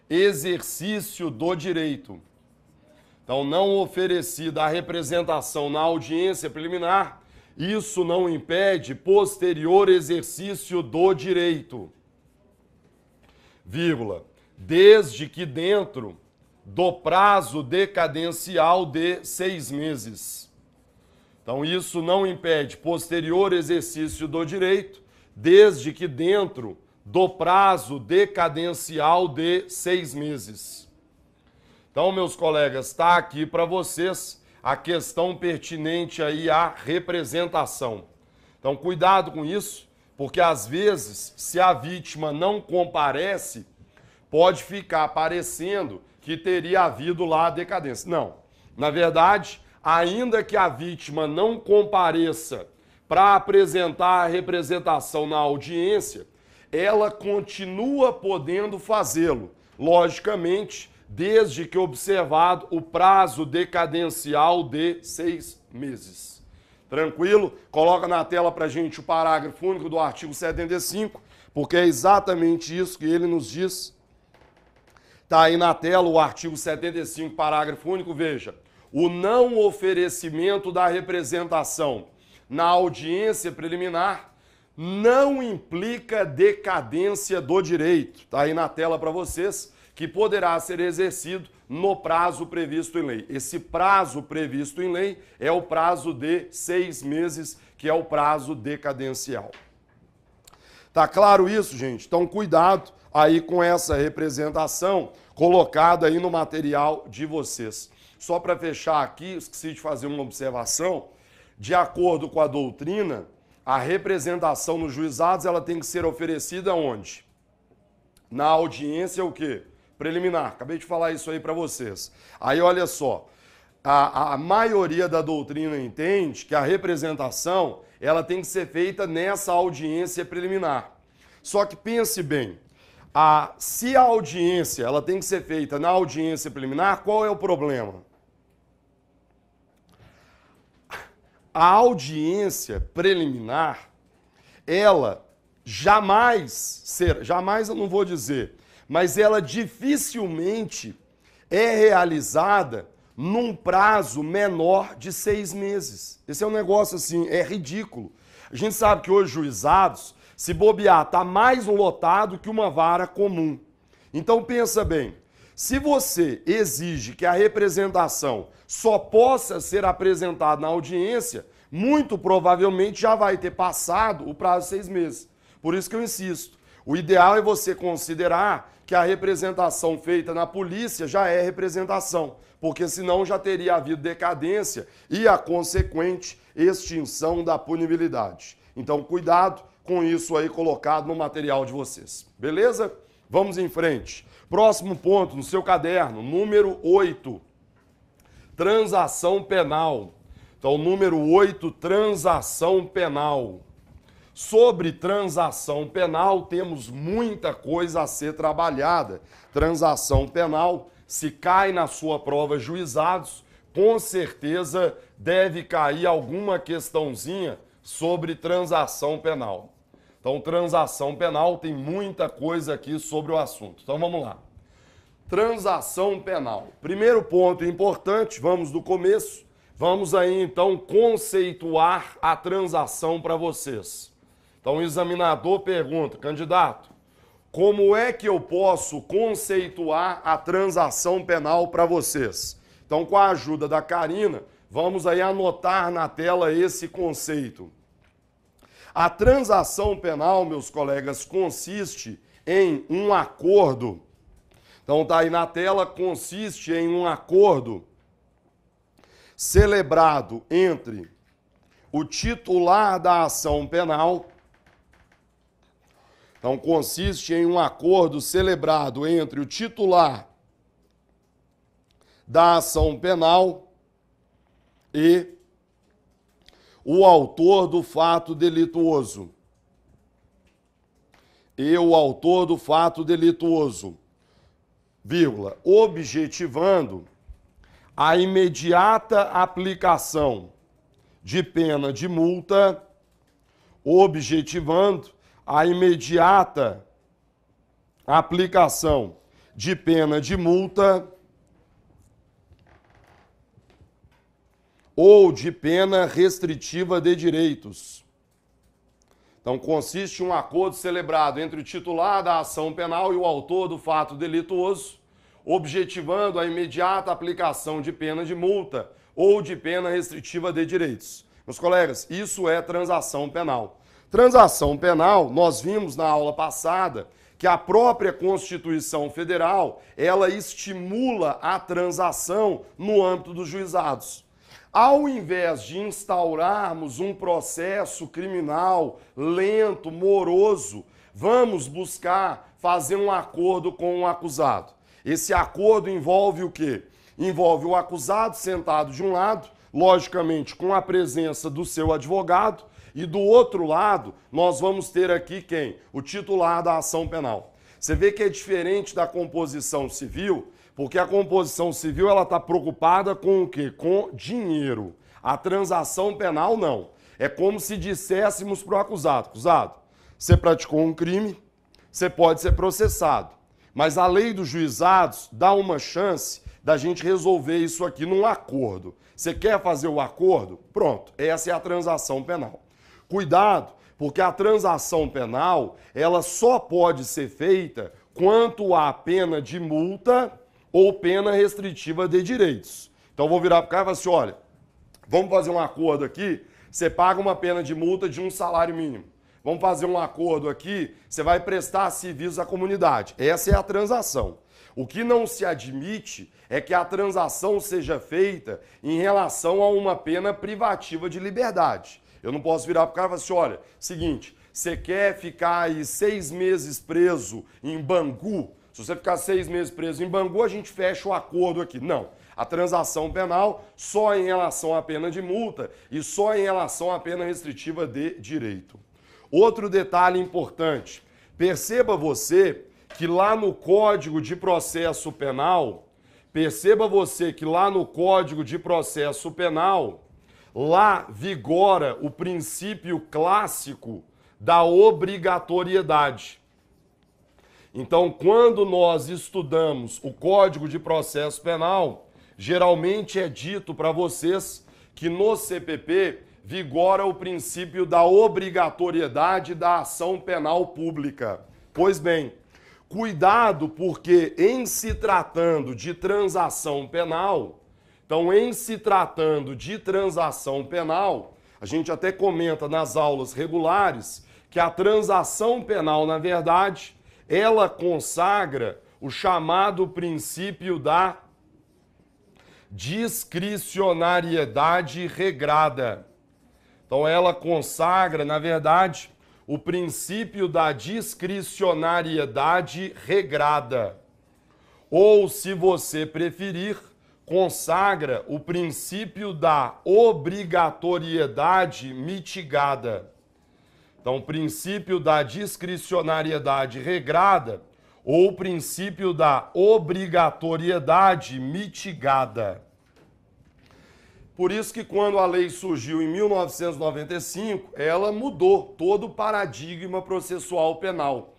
S1: exercício do direito. Então, não oferecida a representação na audiência preliminar, isso não impede posterior exercício do direito, vírgula, desde que dentro do prazo decadencial de 6 meses. Então, isso não impede posterior exercício do direito, desde que dentro do prazo decadencial de 6 meses. Então, meus colegas, está aqui para vocês a questão pertinente aí à representação. Então, cuidado com isso, porque às vezes, se a vítima não comparece, pode ficar parecendo que teria havido lá a decadência. Não. Na verdade, ainda que a vítima não compareça para apresentar a representação na audiência, ela continua podendo fazê-lo, logicamente, desde que observado o prazo decadencial de 6 meses. Tranquilo? Coloca na tela para a gente o parágrafo único do artigo 75, porque é exatamente isso que ele nos diz. Está aí na tela o artigo 75, parágrafo único, veja. o não oferecimento da representação na audiência preliminar não implica decadência do direito. Está aí na tela para vocês, que poderá ser exercido no prazo previsto em lei. Esse prazo previsto em lei é o prazo de 6 meses, que é o prazo decadencial. Tá claro isso, gente? Então, cuidado aí com essa representação colocada aí no material de vocês. Só para fechar aqui, esqueci de fazer uma observação. De acordo com a doutrina, a representação nos juizados ela tem que ser oferecida onde? Na audiência o quê? Preliminar. Acabei de falar isso aí para vocês. Aí olha só, a maioria da doutrina entende que a representação ela tem que ser feita nessa audiência preliminar. Só que pense bem, se a audiência ela tem que ser feita na audiência preliminar, qual é o problema? A audiência preliminar, ela jamais eu não vou dizer, mas ela dificilmente é realizada num prazo menor de 6 meses. Esse é um negócio assim, é ridículo. A gente sabe que hoje juizados, se bobear, está mais lotado que uma vara comum. Então pensa bem, se você exige que a representação só possa ser apresentada na audiência, muito provavelmente já vai ter passado o prazo de 6 meses. Por isso que eu insisto, o ideal é você considerar que a representação feita na polícia já é representação, porque senão já teria havido decadência e a consequente extinção da punibilidade. Então, cuidado com isso aí colocado no material de vocês. Beleza? Vamos em frente. Próximo ponto no seu caderno, número 8. Transação penal. Então, número 8, transação penal. Sobre transação penal, temos muita coisa a ser trabalhada. Transação penal, se cai na sua prova juizados, com certeza deve cair alguma questãozinha sobre transação penal. Então, transação penal tem muita coisa aqui sobre o assunto. Então, vamos lá. Transação penal. Primeiro ponto importante, vamos do começo. Vamos aí, então, conceituar a transação para vocês. Então, o examinador pergunta, candidato, como é que eu posso conceituar a transação penal para vocês? Então, com a ajuda da Karina, vamos aí anotar na tela esse conceito. A transação penal, meus colegas, consiste em um acordo. Então, tá aí na tela, consiste em um acordo celebrado entre o titular da ação penal. Então, consiste em um acordo celebrado entre o titular da ação penal e o autor do fato delituoso. Vírgula, objetivando a imediata aplicação de pena de multa, objetivando a imediata aplicação de pena de multa ou de pena restritiva de direitos. Então, consiste em um acordo celebrado entre o titular da ação penal e o autor do fato delituoso, objetivando a imediata aplicação de pena de multa ou de pena restritiva de direitos. Meus colegas, isso é transação penal. Transação penal, nós vimos na aula passada que a própria Constituição Federal, ela estimula a transação no âmbito dos juizados. Ao invés de instaurarmos um processo criminal lento, moroso, vamos buscar fazer um acordo com o acusado. Esse acordo envolve o quê? Envolve o acusado sentado de um lado, logicamente com a presença do seu advogado, e do outro lado nós vamos ter aqui quem? O titular da ação penal. Você vê que é diferente da composição civil, porque a composição civil ela está preocupada com o quê? Com dinheiro. A transação penal não. É como se disséssemos para o acusado, acusado, você praticou um crime, você pode ser processado. Mas a lei dos juizados dá uma chance da gente resolver isso aqui num acordo. Você quer fazer o acordo? Pronto, essa é a transação penal. Cuidado, porque a transação penal, ela só pode ser feita quanto à pena de multa ou pena restritiva de direitos. Então eu vou virar para o cara e falar assim, olha, vamos fazer um acordo aqui, você paga uma pena de multa de 1 salário mínimo. Vamos fazer um acordo aqui, você vai prestar serviços à comunidade. Essa é a transação. O que não se admite é que a transação seja feita em relação a uma pena privativa de liberdade. Eu não posso virar para o cara e falar assim, olha, seguinte, você quer ficar aí 6 meses preso em Bangu? Se você ficar 6 meses preso em Bangu, a gente fecha o acordo aqui. Não. A transação penal só em relação à pena de multa e só em relação à pena restritiva de direito. Outro detalhe importante, perceba você que lá no Código de Processo Penal, lá vigora o princípio clássico da obrigatoriedade. Então, quando nós estudamos o Código de Processo Penal, geralmente é dito para vocês que no CPP vigora o princípio da obrigatoriedade da ação penal pública. Pois bem, cuidado porque em se tratando de transação penal, a gente até comenta nas aulas regulares que a transação penal, na verdade, ela consagra o chamado princípio da discricionariedade regrada. Então, ela consagra, na verdade, o princípio da discricionariedade regrada. Ou, se você preferir, consagra o princípio da obrigatoriedade mitigada. Então, o princípio da discricionariedade regrada ou o princípio da obrigatoriedade mitigada. Por isso que quando a lei surgiu em 1995, ela mudou todo o paradigma processual penal.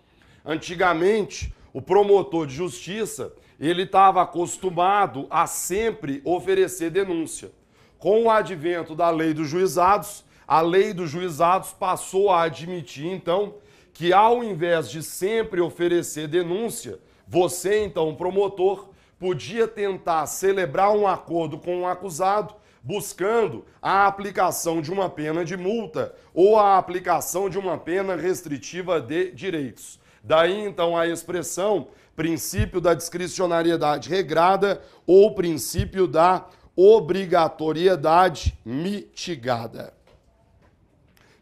S1: Antigamente, o promotor de justiça, ele estava acostumado a sempre oferecer denúncia. Com o advento da lei dos juizados, a lei dos juizados passou a admitir, então, que ao invés de sempre oferecer denúncia, você, então, promotor, podia tentar celebrar um acordo com o acusado, buscando a aplicação de uma pena de multa ou a aplicação de uma pena restritiva de direitos. Daí, então, a expressão princípio da discricionariedade regrada ou princípio da obrigatoriedade mitigada.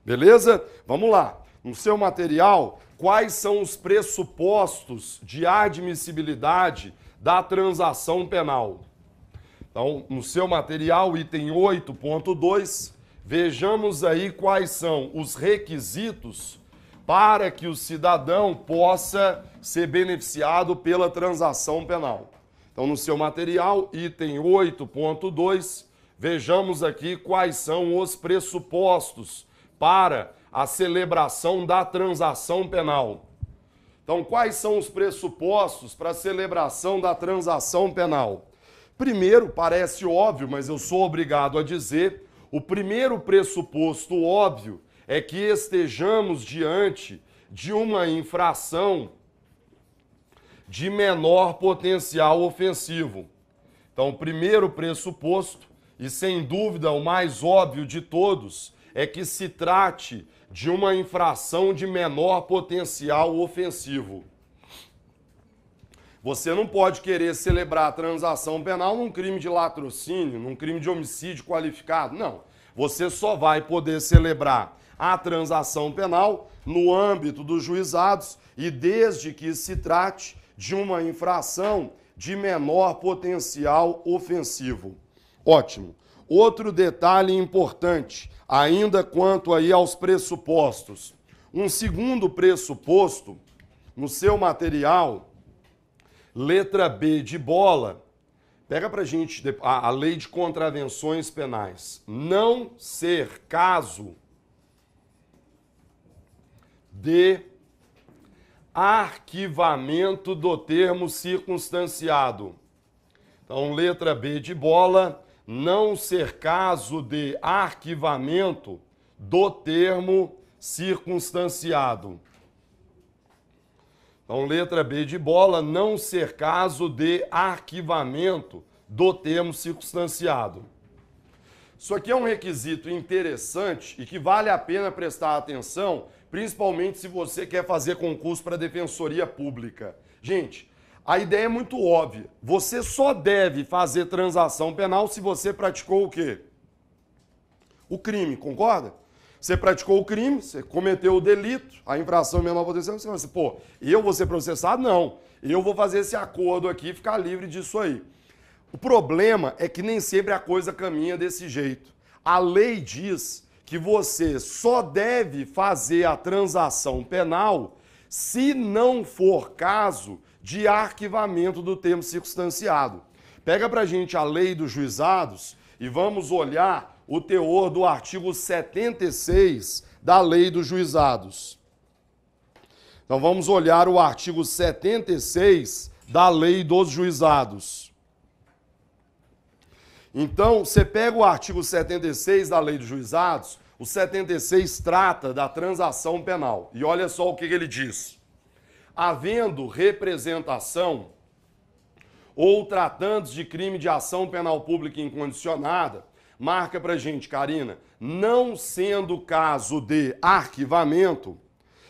S1: Beleza? Vamos lá. No seu material, quais são os pressupostos de admissibilidade da transação penal? Então, no seu material, item 8.2, vejamos aí quais são os requisitos para que o cidadão possa ser beneficiado pela transação penal. Então, no seu material, item 8.2, vejamos aqui quais são os pressupostos para a celebração da transação penal. Então, quais são os pressupostos para a celebração da transação penal? Primeiro, parece óbvio, mas eu sou obrigado a dizer, o primeiro pressuposto óbvio é que estejamos diante de uma infração de menor potencial ofensivo. Então, o primeiro pressuposto, e sem dúvida o mais óbvio de todos, é que se trate de uma infração de menor potencial ofensivo. Você não pode querer celebrar a transação penal num crime de latrocínio, num crime de homicídio qualificado. Não. Você só vai poder celebrar a transação penal no âmbito dos juizados e desde que se trate de uma infração de menor potencial ofensivo. Ótimo. Outro detalhe importante, ainda quanto aí aos pressupostos. Um segundo pressuposto, no seu material, letra B de bola, pega pra gente a lei de contravenções penais. Não ser caso de arquivamento do termo circunstanciado. Então, letra B de bola, não ser caso de arquivamento do termo circunstanciado. Então, letra B de bola, não ser caso de arquivamento do termo circunstanciado. Isso aqui é um requisito interessante e que vale a pena prestar atenção, principalmente se você quer fazer concurso para Defensoria Pública. Gente, a ideia é muito óbvia. Você só deve fazer transação penal se você praticou o quê? O crime, concorda? Você praticou o crime, você cometeu o delito, a infração menor potencial, você fala assim, pô, eu vou ser processado? Não. Eu vou fazer esse acordo aqui e ficar livre disso aí. O problema é que nem sempre a coisa caminha desse jeito. A lei diz que você só deve fazer a transação penal se não for caso de arquivamento do termo circunstanciado. Pega pra gente a lei dos juizados e vamos olhar o teor do artigo 76 da lei dos juizados. Então vamos olhar o artigo 76 da lei dos juizados. Então, você pega o artigo 76 da Lei dos Juizados, o 76 trata da transação penal. E olha só o que ele diz. Havendo representação ou tratando de crime de ação penal pública incondicionada, marca pra gente, Karina, não sendo caso de arquivamento,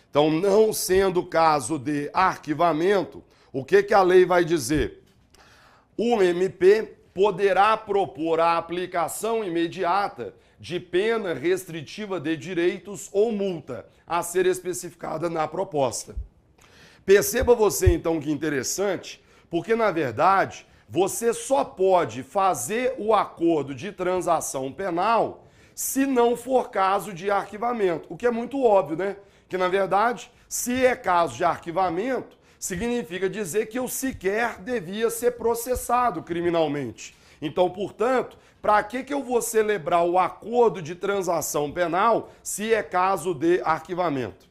S1: então não sendo caso de arquivamento, o que a lei vai dizer? O MP poderá propor a aplicação imediata de pena restritiva de direitos ou multa a ser especificada na proposta. Perceba você então que interessante, porque na verdade você só pode fazer o acordo de transação penal se não for caso de arquivamento, o que é muito óbvio, né? Que na verdade, se é caso de arquivamento, significa dizer que eu sequer devia ser processado criminalmente. Então, portanto, para que eu vou celebrar o acordo de transação penal se é caso de arquivamento?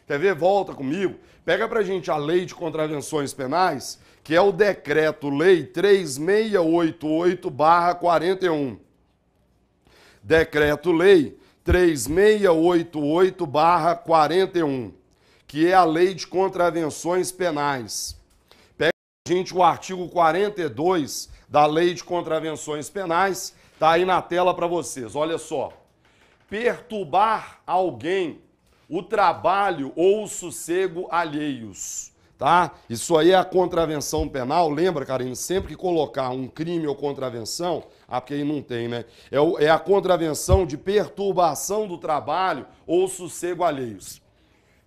S1: Quer ver? Volta comigo. Pega pra gente a Lei de Contravenções Penais, que é o Decreto-Lei 3688/41. Decreto-Lei 3688/41, que é a Lei de Contravenções Penais. Pega pra gente o artigo 42 da Lei de Contravenções Penais, tá aí na tela para vocês. Olha só. Perturbar alguém o trabalho ou o sossego alheios, tá? Isso aí é a contravenção penal. Lembra, Karine, sempre que colocar um crime ou contravenção, porque aí não tem, né? É a contravenção de perturbação do trabalho ou sossego alheios.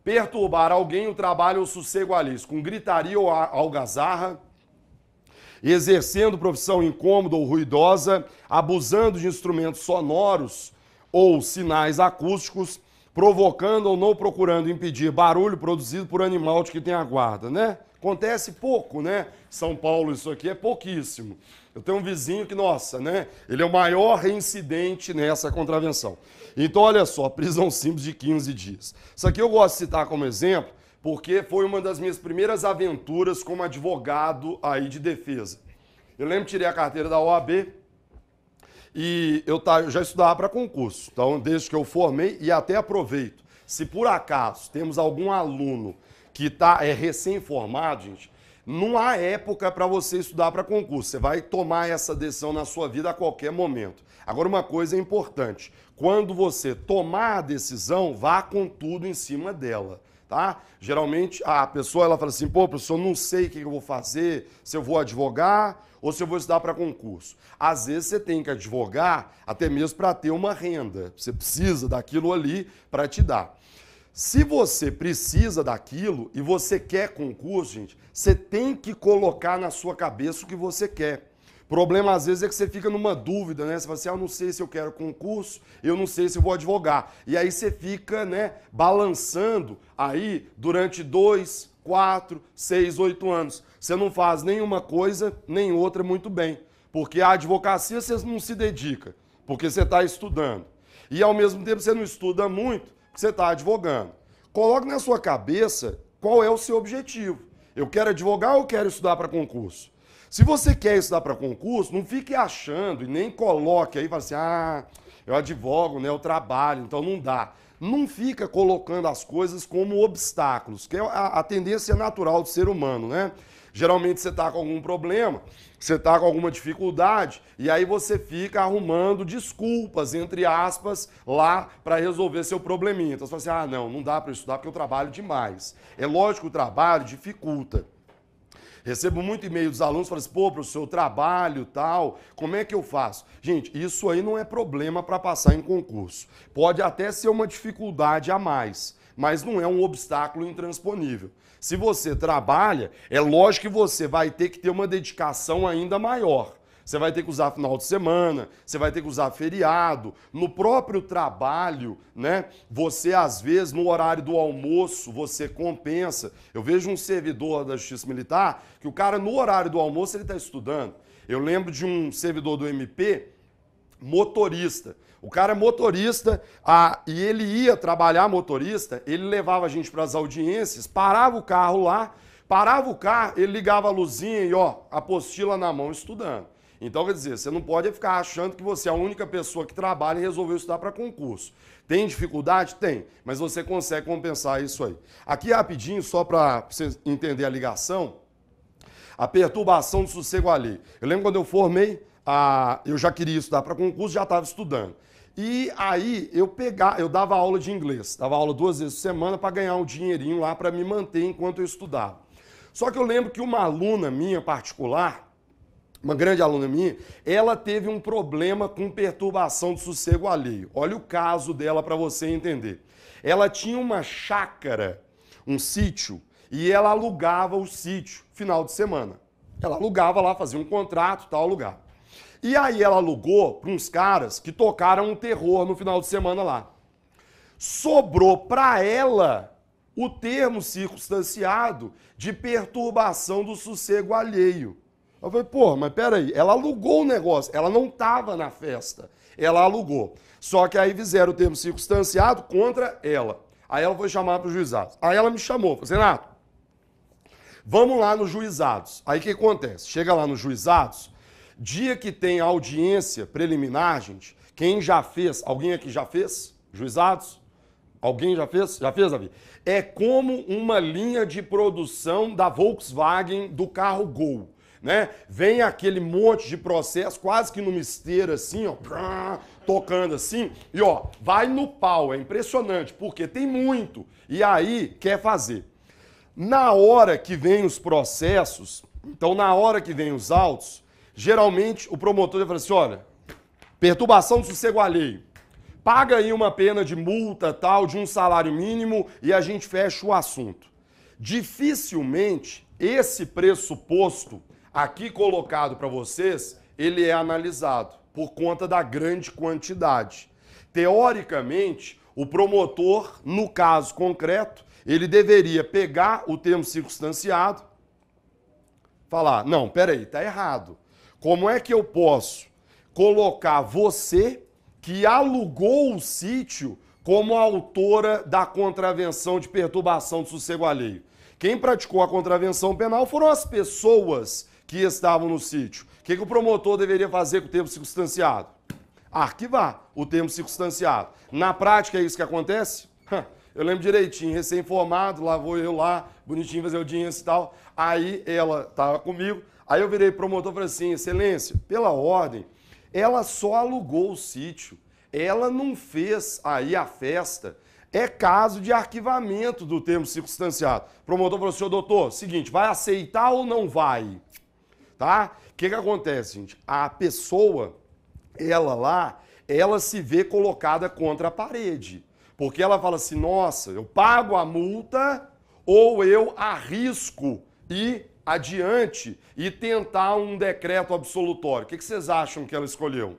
S1: Perturbar alguém o trabalho ou sossego alheios, com gritaria ou algazarra, exercendo profissão incômoda ou ruidosa, abusando de instrumentos sonoros ou sinais acústicos, provocando ou não procurando impedir barulho produzido por animal de que tem a guarda, né? Acontece pouco, né? São Paulo, isso aqui é pouquíssimo. Eu tenho um vizinho que, nossa, né? Ele é o maior reincidente nessa contravenção. Então, olha só, prisão simples de 15 dias. Isso aqui eu gosto de citar como exemplo, porque foi uma das minhas primeiras aventuras como advogado aí de defesa. Eu lembro que tirei a carteira da OAB e eu já estudava para concurso. Então, desde que eu formei e até aproveito. Se por acaso temos algum aluno que é recém-formado, gente, não há época para você estudar para concurso. Você vai tomar essa decisão na sua vida a qualquer momento. Agora, uma coisa é importante. Quando você tomar a decisão, vá com tudo em cima dela. Tá? Geralmente a pessoa ela fala assim, pô, professor, não sei o que eu vou fazer, se eu vou advogar ou se eu vou estudar para concurso. Às vezes você tem que advogar até mesmo para ter uma renda. Você precisa daquilo ali para te dar. Se você precisa daquilo e você quer concurso, gente, você tem que colocar na sua cabeça o que você quer. O problema, às vezes, é que você fica numa dúvida, né? Você fala assim, eu não sei se eu quero concurso, eu não sei se eu vou advogar. E aí você fica, né, balançando aí durante 2, 4, 6, 8 anos. Você não faz nenhuma coisa, nem outra muito bem. Porque a advocacia você não se dedica, porque você está estudando. E, ao mesmo tempo, você não estuda muito, porque você está advogando. Coloque na sua cabeça qual é o seu objetivo. Eu quero advogar ou eu quero estudar para concurso? Se você quer estudar para concurso, não fique achando e nem coloque aí, fala assim, eu advogo, né, eu trabalho, então não dá. Não fica colocando as coisas como obstáculos, que é a tendência natural do ser humano, né? Geralmente você está com algum problema, você está com alguma dificuldade, e aí você fica arrumando desculpas, entre aspas, lá para resolver seu probleminha. Então você fala assim, não dá para estudar porque eu trabalho demais. É lógico que o trabalho dificulta. Recebo muito e-mail dos alunos, falam assim, pô, professor, eu trabalho, tal, como é que eu faço? Gente, isso aí não é problema para passar em concurso. Pode até ser uma dificuldade a mais, mas não é um obstáculo intransponível. Se você trabalha, é lógico que você vai ter que ter uma dedicação ainda maior. Você vai ter que usar final de semana, você vai ter que usar feriado. No próprio trabalho, né? Você, às vezes, no horário do almoço, você compensa. Eu vejo um servidor da Justiça Militar que o cara, no horário do almoço, ele está estudando. Eu lembro de um servidor do MP, motorista. O cara é motorista e ele ia trabalhar motorista, ele levava a gente para as audiências, parava o carro lá, ele ligava a luzinha e, apostila na mão, estudando. Então, quer dizer, você não pode ficar achando que você é a única pessoa que trabalha e resolveu estudar para concurso. Tem dificuldade? Tem, mas você consegue compensar isso aí. Aqui, rapidinho, só para você entender a ligação, a perturbação do sossego alheio. Eu lembro quando eu formei, eu já queria estudar para concurso, já estava estudando. E aí eu dava aula de inglês, dava aula 2 vezes por semana para ganhar um dinheirinho lá para me manter enquanto eu estudava. Só que eu lembro que uma aluna minha particular, uma grande aluna minha, ela teve um problema com perturbação do sossego alheio. Olha o caso dela para você entender. Ela tinha uma chácara, um sítio, e ela alugava o sítio final de semana. Ela alugava lá, fazia um contrato, tal, alugava. E aí ela alugou para uns caras que tocaram um terror no final de semana lá. Sobrou para ela o termo circunstanciado de perturbação do sossego alheio. Eu falei, pô, mas peraí, ela alugou o negócio, ela não estava na festa, ela alugou. Só que aí fizeram o termo circunstanciado contra ela. Aí ela foi chamar para os juizados. Aí ela me chamou, falou, Renato, vamos lá nos juizados. Aí o que acontece? Chega lá nos juizados, dia que tem audiência preliminar, gente, quem já fez, alguém aqui já fez? Juizados? Alguém já fez? Já fez, Davi? É como uma linha de produção da Volkswagen do carro Gol. Né? Vem aquele monte de processo, quase que numa esteira assim, tocando assim, e vai no pau, é impressionante, porque tem muito, e aí quer fazer. Na hora que vem os processos, então na hora que vem os autos, geralmente o promotor vai falar assim, olha, perturbação do sossego alheio, paga aí uma pena de multa tal, de um salário mínimo, e a gente fecha o assunto. Dificilmente esse pressuposto aqui colocado para vocês, ele é analisado por conta da grande quantidade. Teoricamente, o promotor, no caso concreto, ele deveria pegar o termo circunstanciado, falar, não, peraí, tá errado. Como é que eu posso colocar você, que alugou o sítio, como autora da contravenção de perturbação do sossego alheio? Quem praticou a contravenção penal foram as pessoas que estavam no sítio. O que o promotor deveria fazer com o termo circunstanciado? Arquivar o termo circunstanciado. Na prática é isso que acontece? Eu lembro direitinho, recém-formado, lá vou eu lá, bonitinho, fazer audiência e tal. Aí ela estava comigo, aí eu virei promotor e falei assim, excelência, pela ordem, ela só alugou o sítio, ela não fez aí a festa. É caso de arquivamento do termo circunstanciado. O promotor falou, senhor doutor, seguinte, vai aceitar ou não vai? Tá? O que acontece, gente? A pessoa, ela se vê colocada contra a parede. Porque ela fala assim, nossa, eu pago a multa ou eu arrisco ir adiante e tentar um decreto absolutório. O que vocês acham que ela escolheu?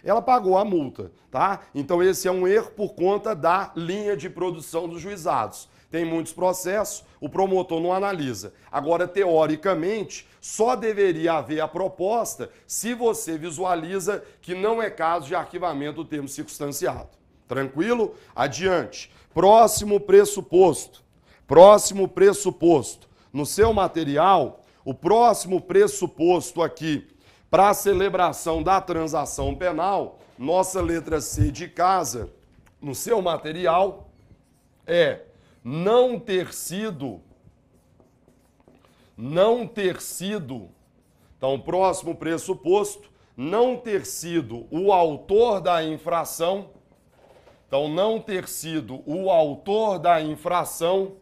S1: Ela pagou a multa, tá? Então esse é um erro por conta da linha de produção dos juizados. Tem muitos processos, o promotor não analisa. Agora, teoricamente, só deveria haver a proposta se você visualiza que não é caso de arquivamento do termo circunstanciado. Tranquilo? Adiante. Próximo pressuposto. No seu material, O próximo pressuposto aqui para a celebração da transação penal, nossa letra C de casa, no seu material, é não ter sido. Então, o próximo pressuposto, não ter sido o autor da infração. Então, não ter sido o autor da infração.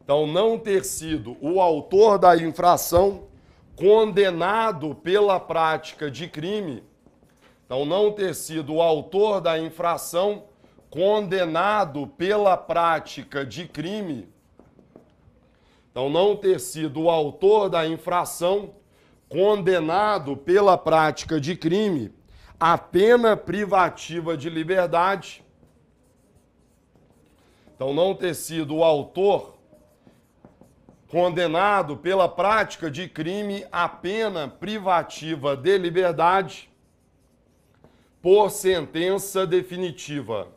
S1: Então, não ter sido o autor da infração condenado pela prática de crime. Então, não ter sido o autor da infração condenado pela prática de crime. Então, não ter sido o autor da infração condenado pela prática de crime, a pena privativa de liberdade. Então, não ter sido o autor condenado pela prática de crime, a pena privativa de liberdade por sentença definitiva.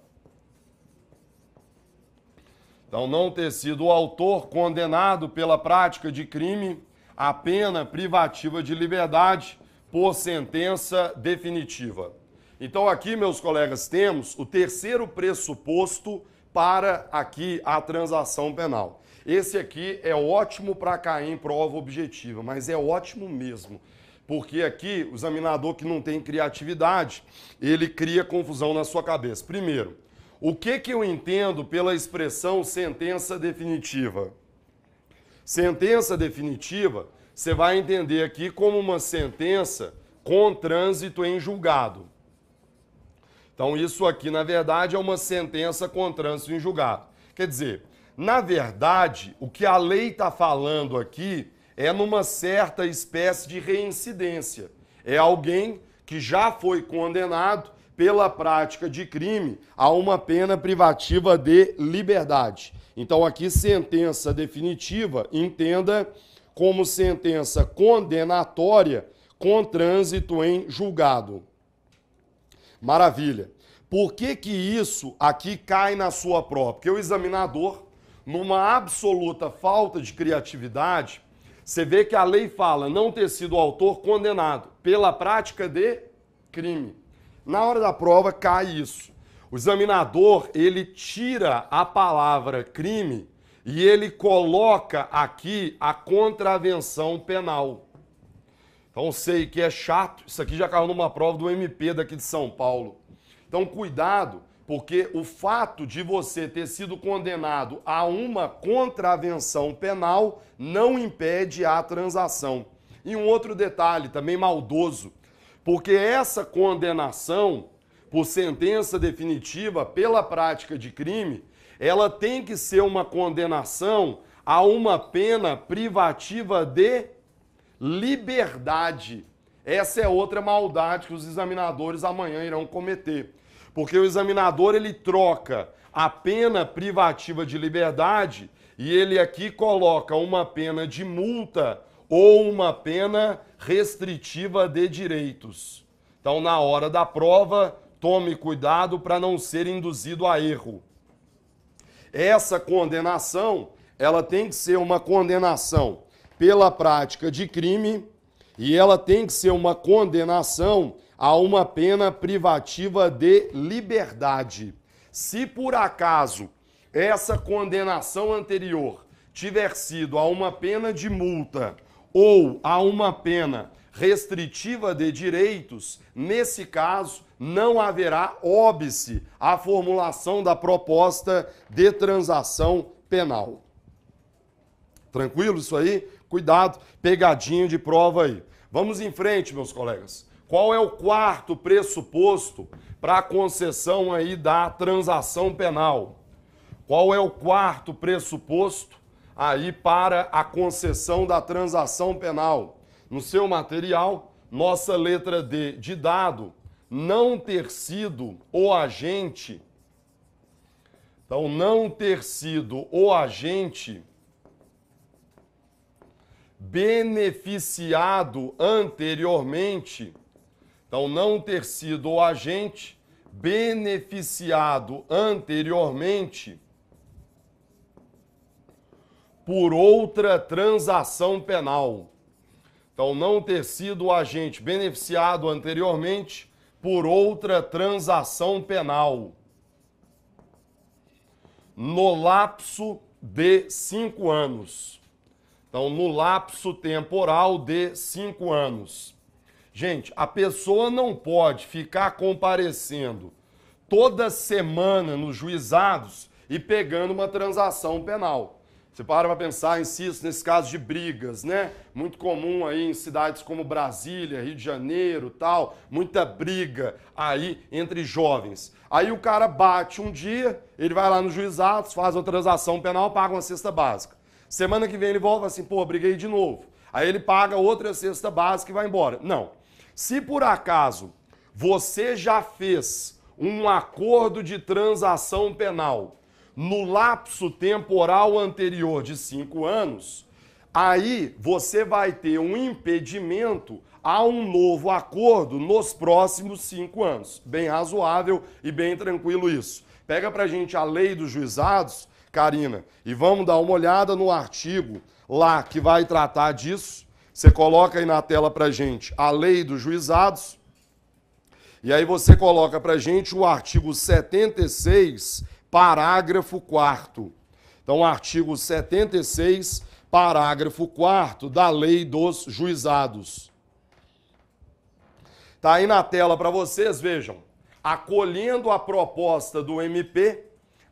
S1: Então, não ter sido o autor condenado pela prática de crime, a pena privativa de liberdade por sentença definitiva. Então, aqui, meus colegas, temos o terceiro pressuposto para aqui a transação penal. Esse aqui é ótimo para cair em prova objetiva, mas é ótimo mesmo. Porque aqui, o examinador que não tem criatividade, ele cria confusão na sua cabeça. Primeiro, o que eu entendo pela expressão sentença definitiva? Sentença definitiva, você vai entender aqui como uma sentença com trânsito em julgado. Então, isso aqui, na verdade, é uma sentença com trânsito em julgado. Quer dizer, na verdade, o que a lei está falando aqui é numa certa espécie de reincidência. É alguém que já foi condenado pela prática de crime a uma pena privativa de liberdade. Então, aqui, sentença definitiva, entenda como sentença condenatória com trânsito em julgado. Maravilha. Por que isso aqui cai na sua prova? Porque o examinador, numa absoluta falta de criatividade, você vê que a lei fala não ter sido o autor condenado pela prática de crime. Na hora da prova cai isso. O examinador, ele tira a palavra crime e ele coloca aqui a contravenção penal. Então, sei que é chato, isso aqui já caiu numa prova do MP daqui de São Paulo. Então, cuidado, porque o fato de você ter sido condenado a uma contravenção penal não impede a transação. E um outro detalhe, também maldoso, porque essa condenação por sentença definitiva pela prática de crime, ela tem que ser uma condenação a uma pena privativa de liberdade. Essa é outra maldade que os examinadores amanhã irão cometer. Porque o examinador, ele troca a pena privativa de liberdade e ele aqui coloca uma pena de multa ou uma pena restritiva de direitos. Então, na hora da prova, tome cuidado para não ser induzido a erro. Essa condenação, ela tem que ser uma condenação pela prática de crime e ela tem que ser uma condenação a uma pena privativa de liberdade. Se por acaso essa condenação anterior tiver sido a uma pena de multa ou a uma pena restritiva de direitos, nesse caso não haverá óbice à formulação da proposta de transação penal. Tranquilo isso aí? Cuidado, pegadinha de prova aí. Vamos em frente, meus colegas. Qual é o quarto pressuposto para a concessão aí da transação penal? Qual é o quarto pressuposto aí para a concessão da transação penal? No seu material, nossa letra D de dado, não ter sido o agente. Então, não ter sido o agente beneficiado anteriormente. Então, não ter sido o agente beneficiado anteriormente por outra transação penal. Então, não ter sido o agente beneficiado anteriormente por outra transação penal. No lapso de 5 anos. Então, no lapso temporal de 5 anos. Gente, a pessoa não pode ficar comparecendo toda semana nos juizados e pegando uma transação penal. Você para pensar, insisto, nesse caso de brigas, né? Muito comum aí em cidades como Brasília, Rio de Janeiro, tal, muita briga aí entre jovens. Aí o cara bate um dia, ele vai lá nos juizados, faz uma transação penal, paga uma cesta básica. Semana que vem ele volta assim, pô, briguei de novo. Aí ele paga outra cesta básica e vai embora. Não. Se por acaso você já fez um acordo de transação penal no lapso temporal anterior de 5 anos, aí você vai ter um impedimento a um novo acordo nos próximos 5 anos. Bem razoável e bem tranquilo isso. Pega pra gente a lei dos juizados, Karina, e vamos dar uma olhada no artigo lá que vai tratar disso. Você coloca aí na tela pra gente a lei dos juizados, e aí você coloca pra gente o artigo 76, parágrafo 4º. Então, artigo 76, parágrafo 4º da Lei dos Juizados. Tá aí na tela para vocês, vejam. Acolhendo a proposta do MP,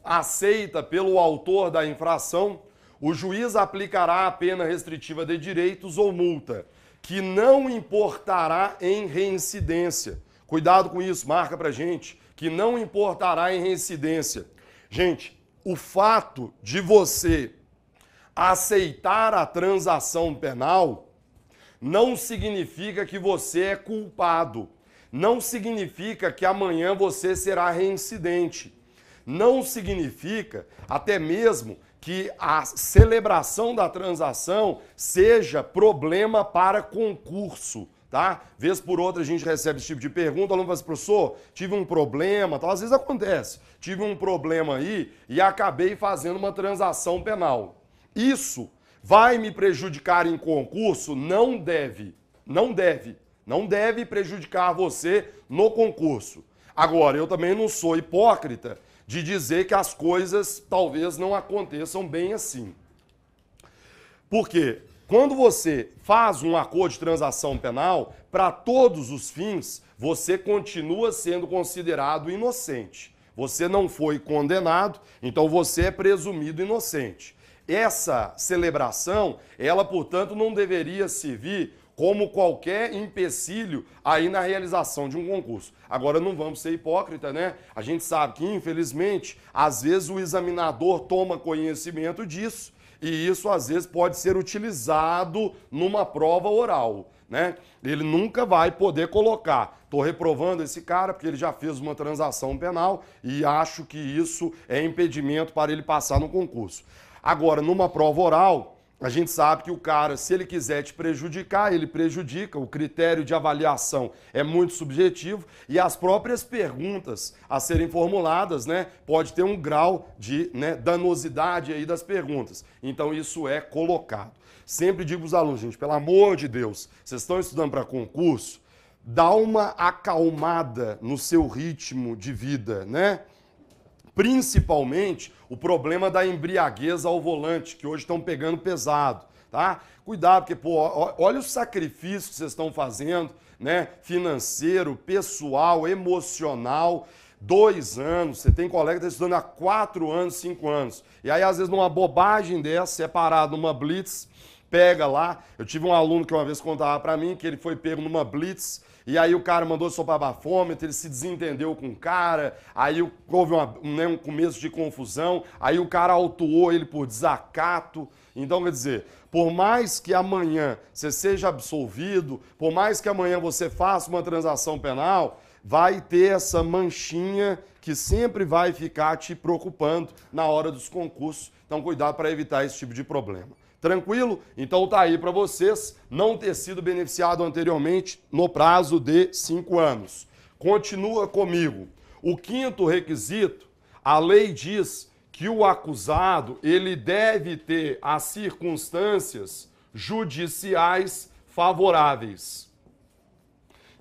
S1: aceita pelo autor da infração, o juiz aplicará a pena restritiva de direitos ou multa, que não importará em reincidência. Cuidado com isso, marca pra gente, que não importará em reincidência. Gente, o fato de você aceitar a transação penal não significa que você é culpado. Não significa que amanhã você será reincidente. Não significa até mesmo que a celebração da transação seja problema para concurso. Tá? Vez por outra a gente recebe esse tipo de pergunta, o aluno fala assim, professor, tive um problema, tal. Às vezes acontece, tive um problema aí e acabei fazendo uma transação penal. Isso vai me prejudicar em concurso? Não deve, não deve, não deve prejudicar você no concurso. Agora, eu também não sou hipócrita de dizer que as coisas talvez não aconteçam bem assim. Por quê? Quando você faz um acordo de transação penal, para todos os fins, você continua sendo considerado inocente. Você não foi condenado, então você é presumido inocente. Essa celebração, ela, portanto, não deveria servir como qualquer empecilho aí na realização de um concurso. Agora, não vamos ser hipócritas, né? A gente sabe que, infelizmente, às vezes o examinador toma conhecimento disso, e isso, às vezes, pode ser utilizado numa prova oral, né? Ele nunca vai poder colocar, estou reprovando esse cara porque ele já fez uma transação penal e acho que isso é impedimento para ele passar no concurso. Agora, numa prova oral, a gente sabe que o cara, se ele quiser te prejudicar, ele prejudica. O critério de avaliação é muito subjetivo e as próprias perguntas a serem formuladas, né, pode ter um grau de danosidade aí das perguntas. Então, isso é colocado. Sempre digo aos alunos, gente, pelo amor de Deus, vocês estão estudando para concurso, dá uma acalmada no seu ritmo de vida, né? Principalmente o problema da embriaguez ao volante, que hoje estão pegando pesado, tá? Cuidado, porque, pô, olha o sacrifício que vocês estão fazendo, né? Financeiro, pessoal, emocional. 2 anos, você tem colega que está estudando há 4 anos, 5 anos. E aí, às vezes, numa bobagem dessa, você é parado numa blitz, pega lá. Eu tive um aluno que uma vez contava para mim que ele foi pego numa blitz, e aí o cara mandou soprar bafômetro, ele se desentendeu com o cara, aí houve um começo de confusão, aí o cara autuou ele por desacato. Então, quer dizer, por mais que amanhã você seja absolvido, por mais que amanhã você faça uma transação penal, vai ter essa manchinha que sempre vai ficar te preocupando na hora dos concursos. Então, cuidado para evitar esse tipo de problema. Tranquilo? Então tá aí para vocês não ter sido beneficiado anteriormente no prazo de 5 anos. Continua comigo. O 5º requisito, a lei diz que o acusado ele deve ter as circunstâncias judiciais favoráveis.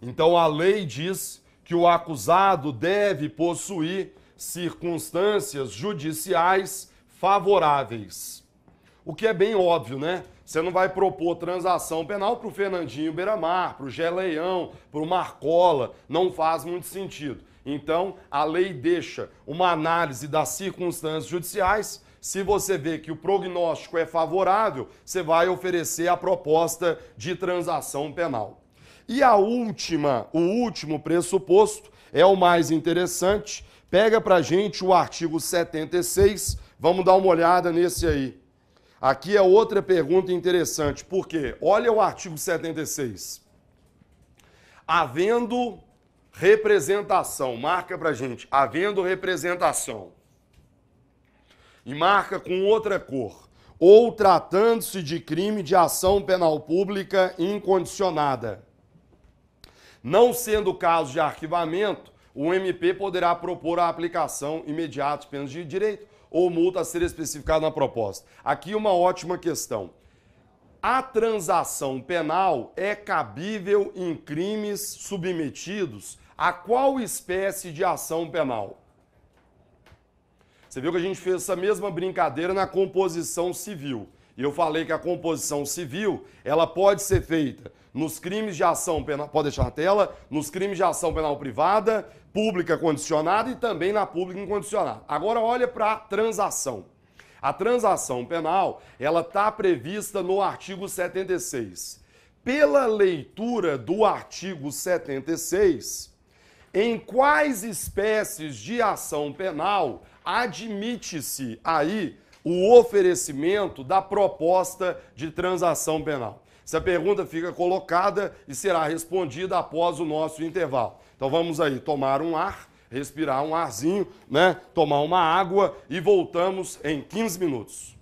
S1: Então a lei diz que o acusado deve possuir circunstâncias judiciais favoráveis. O que é bem óbvio, né? Você não vai propor transação penal para o Fernandinho Beiramar, para o Gé Leão, para o Marcola, não faz muito sentido. Então, a lei deixa uma análise das circunstâncias judiciais. Se você vê que o prognóstico é favorável, você vai oferecer a proposta de transação penal. E o último pressuposto é o mais interessante. Pega pra gente o artigo 76, vamos dar uma olhada nesse aí. Aqui é outra pergunta interessante, porque olha o artigo 76. Havendo representação, marca pra gente, havendo representação. E marca com outra cor. Ou tratando-se de crime de ação penal pública incondicionada. Não sendo caso de arquivamento, o MP poderá propor a aplicação imediata de penas de direito ou multa a ser especificada na proposta. Aqui uma ótima questão. A transação penal é cabível em crimes submetidos a qual espécie de ação penal? Você viu que a gente fez essa mesma brincadeira na composição civil. E eu falei que a composição civil, ela pode ser feita nos crimes de ação penal, pode deixar na tela, nos crimes de ação penal privada, pública condicionada e também na pública incondicionada. Agora olha para a transação. A transação penal, ela está prevista no artigo 76. Pela leitura do artigo 76, em quais espécies de ação penal admite-se aí o oferecimento da proposta de transação penal? Essa pergunta fica colocada e será respondida após o nosso intervalo. Então vamos aí tomar um ar, respirar um arzinho, né? Tomar uma água e voltamos em 15 minutos.